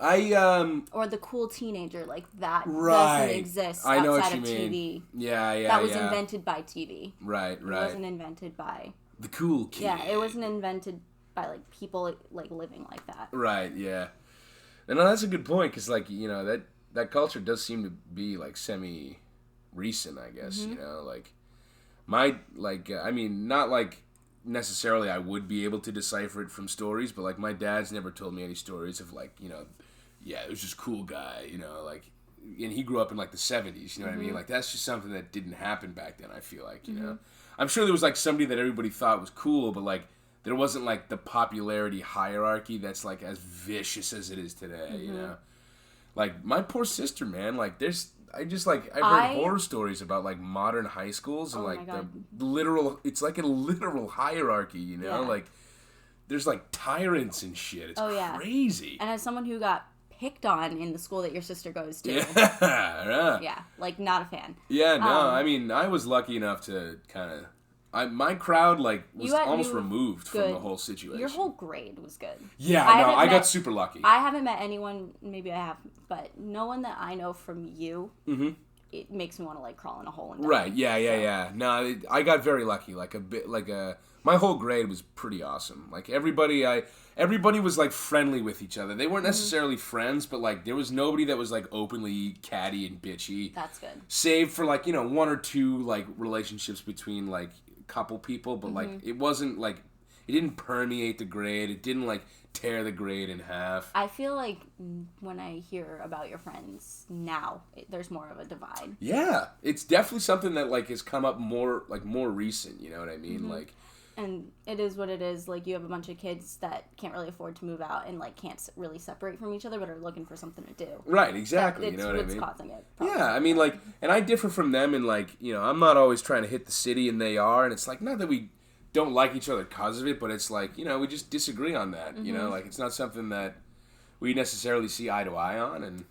or the cool teenager, like that right. doesn't exist I know outside what you of mean. TV. Yeah. That was invented by TV. Right. It wasn't invented by the cool kid. Yeah, it wasn't invented by like people like living like that. Right. Yeah. And that's a good point because like that culture does seem to be like semi recent, I guess. Like I mean, not like necessarily I would be able to decipher it from stories, but like my dad's never told me any stories of like yeah, it was just cool guy, like, and he grew up in like the 70s, you know what I mean? Like that's just something that didn't happen back then. I feel like I'm sure there was like somebody that everybody thought was cool, but like there wasn't like the popularity hierarchy that's like as vicious as it is today, Like my poor sister, man. Like I've heard horror stories about like modern high schools and like the literal. It's like a literal hierarchy, Yeah. Like there's like tyrants and shit. It's crazy. And as someone who got picked on in the school that your sister goes to, yeah, like not a fan. Yeah, no. I mean, I was lucky enough to kind of. My crowd was almost removed from the whole situation. Your whole grade was good. Yeah, I got super lucky. I haven't met anyone, maybe I have, but no one that I know from you, it makes me want to like crawl in a hole and die. Right, yeah. No, I got very lucky. My whole grade was pretty awesome. Like everybody was like friendly with each other. They weren't necessarily friends, but like there was nobody that was like openly catty and bitchy. That's good. Save for like, one or two like relationships between like couple people, but like it wasn't like it didn't permeate the grade. It didn't like tear the grade in half. I feel like when I hear about your friends now, there's more of a divide. Yeah, it's definitely something that like has come up more recent. You know what I mean? Like, and it is what it is. Like you have a bunch of kids that can't really afford to move out and like can't really separate from each other, but are looking for something to do. Right, exactly. You know what I mean? It's causing it. Probably. Yeah, I mean, like, and I differ from them in like, I'm not always trying to hit the city, and they are, and it's like not that we don't like each other because of it, but it's like we just disagree on that. Like it's not something that we necessarily see eye to eye on, and.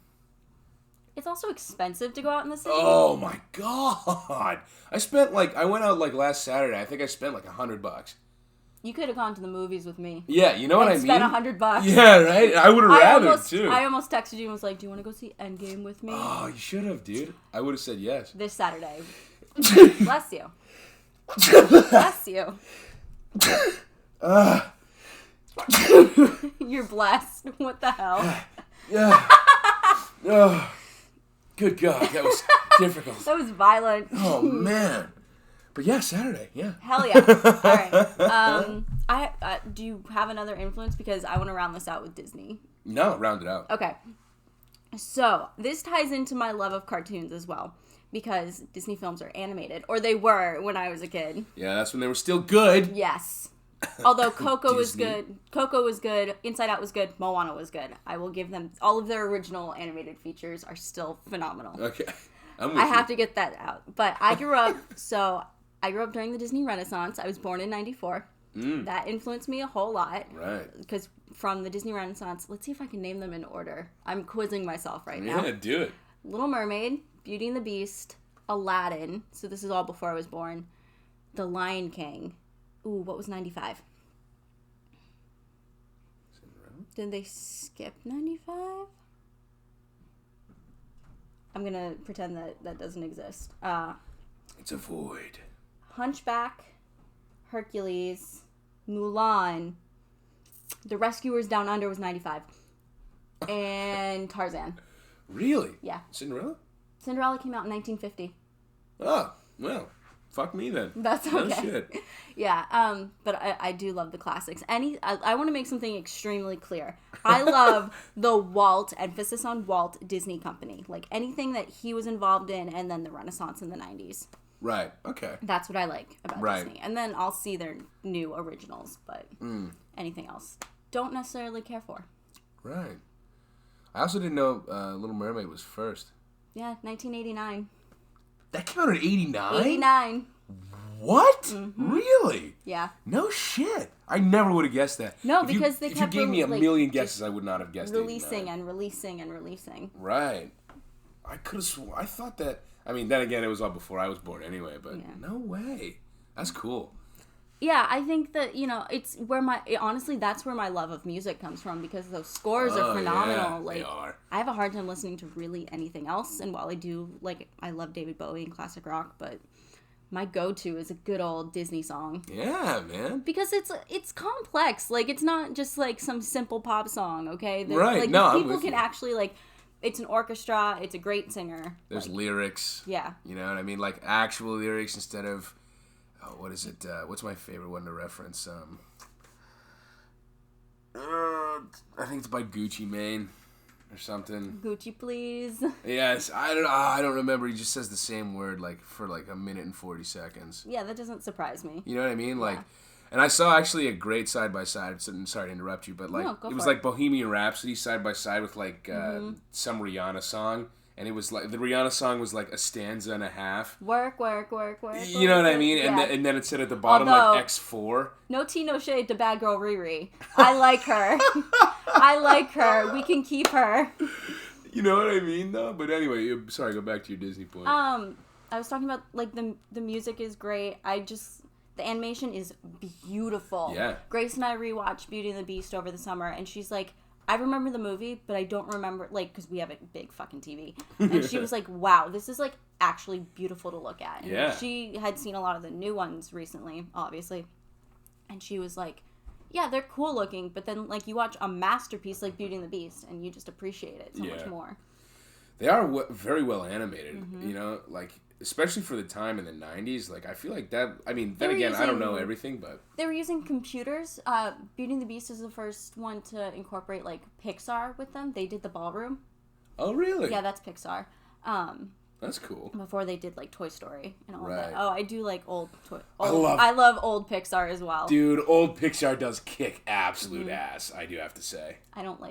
It's also expensive to go out in the city. Oh my god! I went out like last Saturday. I think I spent like $100. You could have gone to the movies with me. Yeah, you know what I mean? Spent $100. Yeah, right? I would have rather too. I almost texted you and was like, do you want to go see Endgame with me? Oh, you should have, dude. I would have said yes. This Saturday. Bless you. Bless you. You're blessed. What the hell? Yeah. Oh. Good God, that was difficult. That was violent. Oh, man. But yeah, Saturday, yeah. Hell yeah. All right. Do you have another influence? Because I want to round this out with Disney. No, round it out. Okay. So, this ties into my love of cartoons as well. Because Disney films are animated. Or they were when I was a kid. Yeah, that's when they were still good. Yes. Although Coco was good. Coco was good. Inside Out was good. Moana was good. I will give them... All of their original animated features are still phenomenal. Okay. I have to get that out. But I grew up... I grew up during the Disney Renaissance. I was born in 94. That influenced me a whole lot. Right. Because from the Disney Renaissance... Let's see if I can name them in order. I'm quizzing myself right now. Yeah, do it. Little Mermaid, Beauty and the Beast, Aladdin. So this is all before I was born. The Lion King. Ooh, what was 95? Did they skip 95? I'm going to pretend that doesn't exist. It's a void. Hunchback, Hercules, Mulan, The Rescuers Down Under was 95, and Tarzan. Really? Yeah. Cinderella? Cinderella came out in 1950. Oh, well, fuck me then. That's okay. No shit. Yeah, but I do love the classics. I want to make something extremely clear. I love the Walt, emphasis on Walt, Disney Company. Like, anything that he was involved in, and then the Renaissance in the 90s. Right, okay. That's what I like about Disney. And then I'll see their new originals, but anything else, don't necessarily care for. Right. I also didn't know Little Mermaid was first. Yeah, 1989. That came out in 89? 89. What? Mm-hmm. Really? Yeah. No shit. I never would have guessed that. No, because they kept... If you gave me a million guesses, I would not have guessed it. Releasing and releasing and releasing. Right. I could have I thought that... I mean, then again, it was all before I was born anyway, but no way. That's cool. Yeah, I think that, it's where honestly, that's where my love of music comes from, because those scores are phenomenal. Yeah, they are. I have a hard time listening to really anything else, and while I do, I love David Bowie and classic rock, but my go-to is a good old Disney song. Yeah, man. Because it's complex. Like, it's not just, some simple pop song, okay? Right, no, people can actually, it's an orchestra, it's a great singer. There's lyrics. Yeah. You know what I mean? Like, actual lyrics instead of... what is it? What's my favorite one to reference? I think it's by Gucci Mane or something. Gucci, please. Yes, I don't remember. He just says the same word for a minute and 40 seconds. Yeah, that doesn't surprise me. You know what I mean? Like, and I saw actually a great side by side. Sorry to interrupt you, but it was like Bohemian Rhapsody side by side with some Rihanna song. And it was the Rihanna song was a stanza and a half. Work, work, work, work. You know what I mean? Yeah. And then it said at the bottom X4. No tea, no shade to bad girl Riri. I like her. I like her. We can keep her. You know what I mean, though? But anyway, sorry, go back to your Disney point. I was talking about, the music is great. The animation is beautiful. Yeah. Grace and I rewatched Beauty and the Beast over the summer, and she's like, I remember the movie, but I don't remember, because we have a big fucking TV. And she was like, wow, this is, actually beautiful to look at. And she had seen a lot of the new ones recently, obviously. And she was like, yeah, they're cool looking, but then, you watch a masterpiece like Beauty and the Beast, and you just appreciate it so much more. They are very well animated, especially for the time in the 90s. I feel like that, I don't know everything, but... They were using computers. Beauty and the Beast is the first one to incorporate, Pixar with them. They did the ballroom. Oh, really? Yeah, that's Pixar. That's cool. Before they did, Toy Story and all right. that. Oh, I do old Toy... I love old Pixar as well. Dude, old Pixar does kick absolute ass, I do have to say. I don't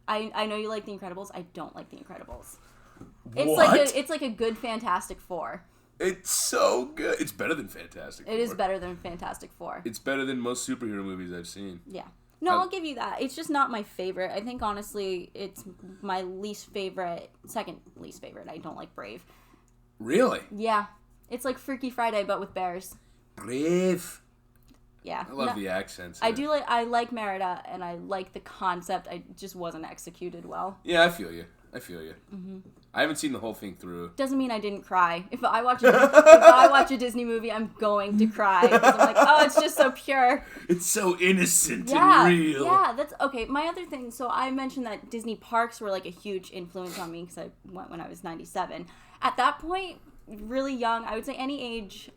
I know you like The Incredibles. I don't like The Incredibles. What? It's like a good Fantastic Four. It's so good. It's better than Fantastic Four. It is better than Fantastic Four. It's better than most superhero movies I've seen. Yeah. No, I'll give you that. It's just not my favorite. I think, honestly, it's my least favorite, second least favorite. I don't like Brave. Really? Yeah. It's like Freaky Friday, but with bears. Brave. Yeah. I love the accents. I like Merida, and I like the concept. I just wasn't executed well. Yeah, I feel you. Mm-hmm. I haven't seen the whole thing through. Doesn't mean I didn't cry. If I watch a Disney movie, I'm going to cry. Because I'm like, oh, it's just so pure. It's so innocent and real. Yeah, that's... Okay, my other thing... So I mentioned that Disney parks were, a huge influence on me because I went when I was 97. At that point, really young, I would say any age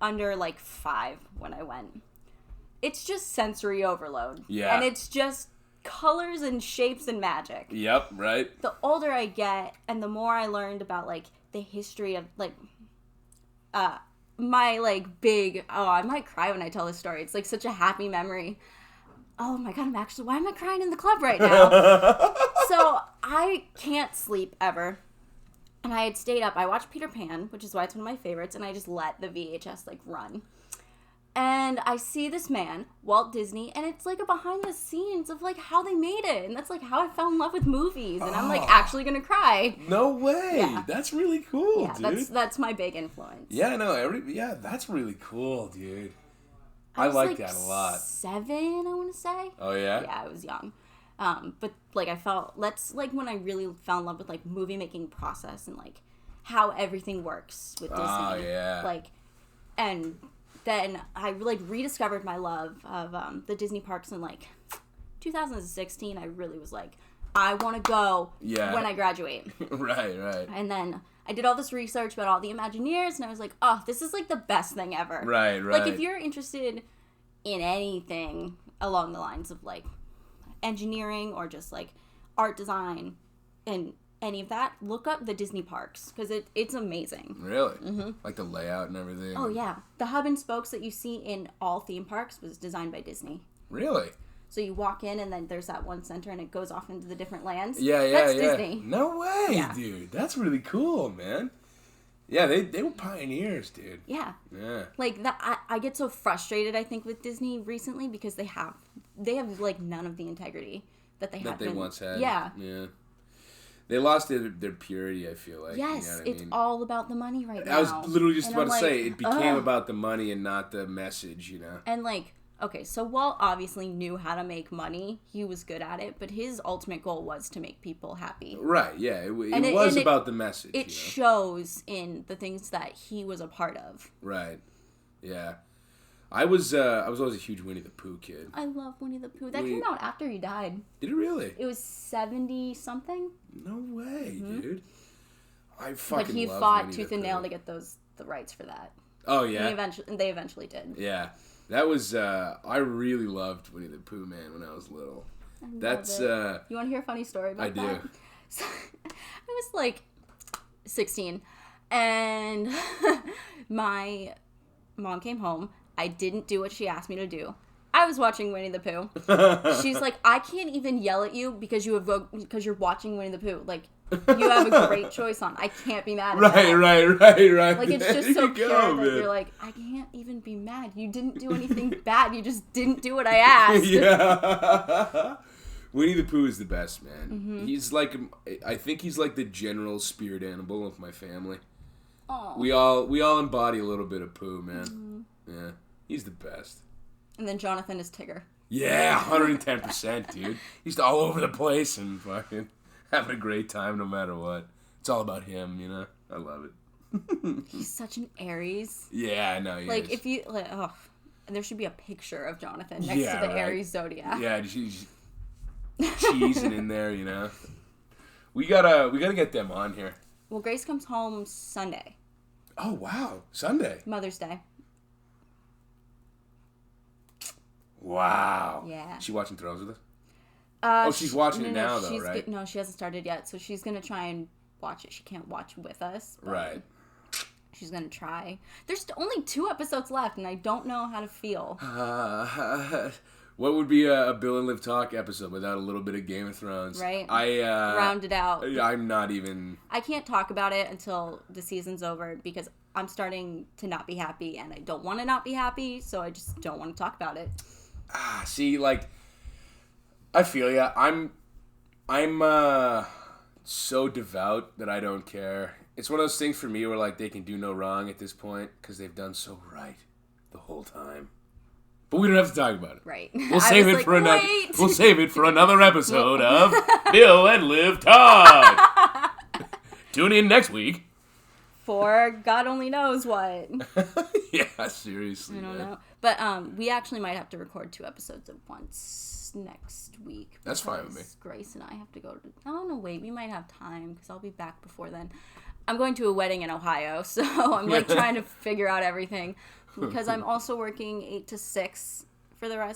under, 5 when I went. It's just sensory overload. Yeah. And it's just... colors and shapes and magic. Yep, right. The older I get and the more I learned about the history of my big I might cry when I tell this story. It's such a happy memory. Oh my god, why am I crying in the club right now? So I can't sleep ever. And I had stayed up. I watched Peter Pan, which is why it's one of my favorites, and I just let the VHS run. And I see this man, Walt Disney, and it's a behind the scenes of how they made it. And that's how I fell in love with movies. And I'm actually going to cry. No way. Yeah. That's really cool, dude. That's my big influence. Yeah, no, that's really cool, dude. I like that a lot. 7, I want to say. Oh, yeah? Yeah, I was young. But I felt, when I really fell in love with movie making process and how everything works with Disney. Oh, yeah. And then I like rediscovered my love of the Disney parks in like 2016. I really was like, I want to go when I graduate. Right. And then I did all this research about all the Imagineers, and I was like, oh, this is like the best thing ever. Right. Like if you're interested in anything along the lines of like engineering or just like art design and any of that, look up the Disney parks because it's amazing. Really? Mm-hmm. Like the layout and everything? Oh, yeah. The hub and spokes that you see in all theme parks was designed by Disney. Really? So you walk in and then there's that one center and it goes off into the different lands. That's Disney. No way, dude. That's really cool, man. Yeah, they were pioneers, dude. Yeah. Yeah. Like that, I get so frustrated, I think, with Disney recently because they have like none of the integrity that they had. That they once had. Yeah. Yeah. They lost their purity, I feel like. Yes, you know it's all about the money right now. I was literally just about to say, it became ugh. about the money and not the message, you know? And like, okay, so Walt obviously knew how to make money. He was good at it, but his ultimate goal was to make people happy. Right, yeah. It was about the message. It shows in the things that he was a part of. Right, yeah. I was always a huge Winnie the Pooh kid. I love Winnie the Pooh. That came out after he died. Did it really? It was 70-something. No way, dude. I fucking But he love fought Winnie tooth the and nail Pooh. to get the rights for that. Oh, yeah? And they eventually did. Yeah. That was, I really loved Winnie the Pooh, man, when I was little. That's, You want to hear a funny story about that? I do. So, I was like 16, and my mom came home. I didn't do what she asked me to do. I was watching Winnie the Pooh. She's like, I can't even yell at you because you're watching Winnie the Pooh. Like, you have a great choice on. I can't be mad at that. Right. Like, it's just so pure that you're like, I can't even be mad. You didn't do anything bad. You just didn't do what I asked. Yeah. Winnie the Pooh is the best, man. Mm-hmm. He's like, I think he's like the general spirit animal of my family. Aww. We all embody a little bit of Pooh, man. Mm-hmm. Yeah. He's the best. And then Jonathan is Tigger. Yeah, 110%, dude. He's all over the place and fucking having a great time no matter what. It's all about him, you know? I love it. He's such an Aries. Yeah, I know. Like, if you, like, oh, there should be a picture of Jonathan next to the Aries zodiac. Yeah, she's cheesing in there, you know? We gotta get them on here. Well, Grace comes home Sunday. Oh, wow. Sunday. Mother's Day. Wow. Yeah. She watching Thrones with us? She's watching it now, though, she's right? No, she hasn't started yet, so she's going to try and watch it. She can't watch with us. Right. She's going to try. There's only 2 episodes left, and I don't know how to feel. What would be a Bill and Liv talk episode without a little bit of Game of Thrones? Right. Round it out. I'm not even... I can't talk about it until the season's over because I'm starting to not be happy, and I don't want to not be happy, so I just don't want to talk about it. See, like, I feel ya. I'm so devout that I don't care. It's one of those things for me where, like, they can do no wrong at this point because they've done so right the whole time. But we don't have to talk about it. Right. We'll save it for another. We'll save it for another episode of Bill and Liv Talk. Tune in next week for God only knows what. Yeah, seriously. I don't know. But we actually might have to record 2 episodes at once next week. That's fine with me. Grace and I have to go to... Oh, no, wait. We might have time because I'll be back before then. I'm going to a wedding in Ohio, so I'm like trying to figure out everything because I'm also working 8 to 6 for the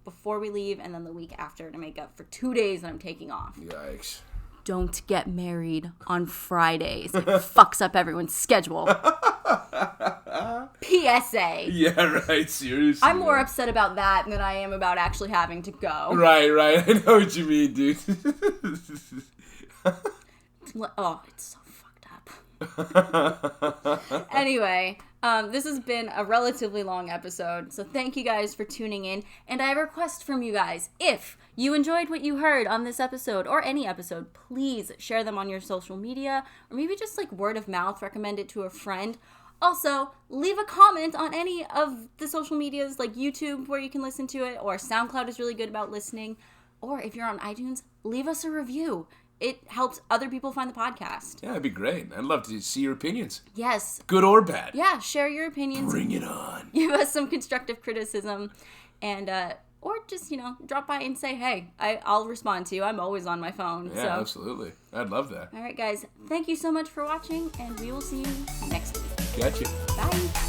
before we leave and then the week after to make up for 2 days that I'm taking off. Yikes. Don't get married on Fridays. It fucks up everyone's schedule. PSA. Yeah, right. Seriously. I'm more upset about that than I am about actually having to go. Right. I know what you mean, dude. Oh, it's so fucked up. Anyway, this has been a relatively long episode, so thank you guys for tuning in. And I have a request from you guys. If you enjoyed what you heard on this episode or any episode, please share them on your social media or maybe just like word of mouth, recommend it to a friend. Also, leave a comment on any of the social medias like YouTube where you can listen to it, or SoundCloud is really good about listening. Or if you're on iTunes, leave us a review. it helps other people find the podcast. Yeah, that'd be great. I'd love to see your opinions. Yes. Good or bad. Yeah, share your opinions. Bring it on. Give us some constructive criticism. And, or just, drop by and say, hey, I'll respond to you. I'm always on my phone. Yeah, so. Absolutely. I'd love that. All right, guys. Thank you so much for watching, and we will see you next week. Gotcha. Bye.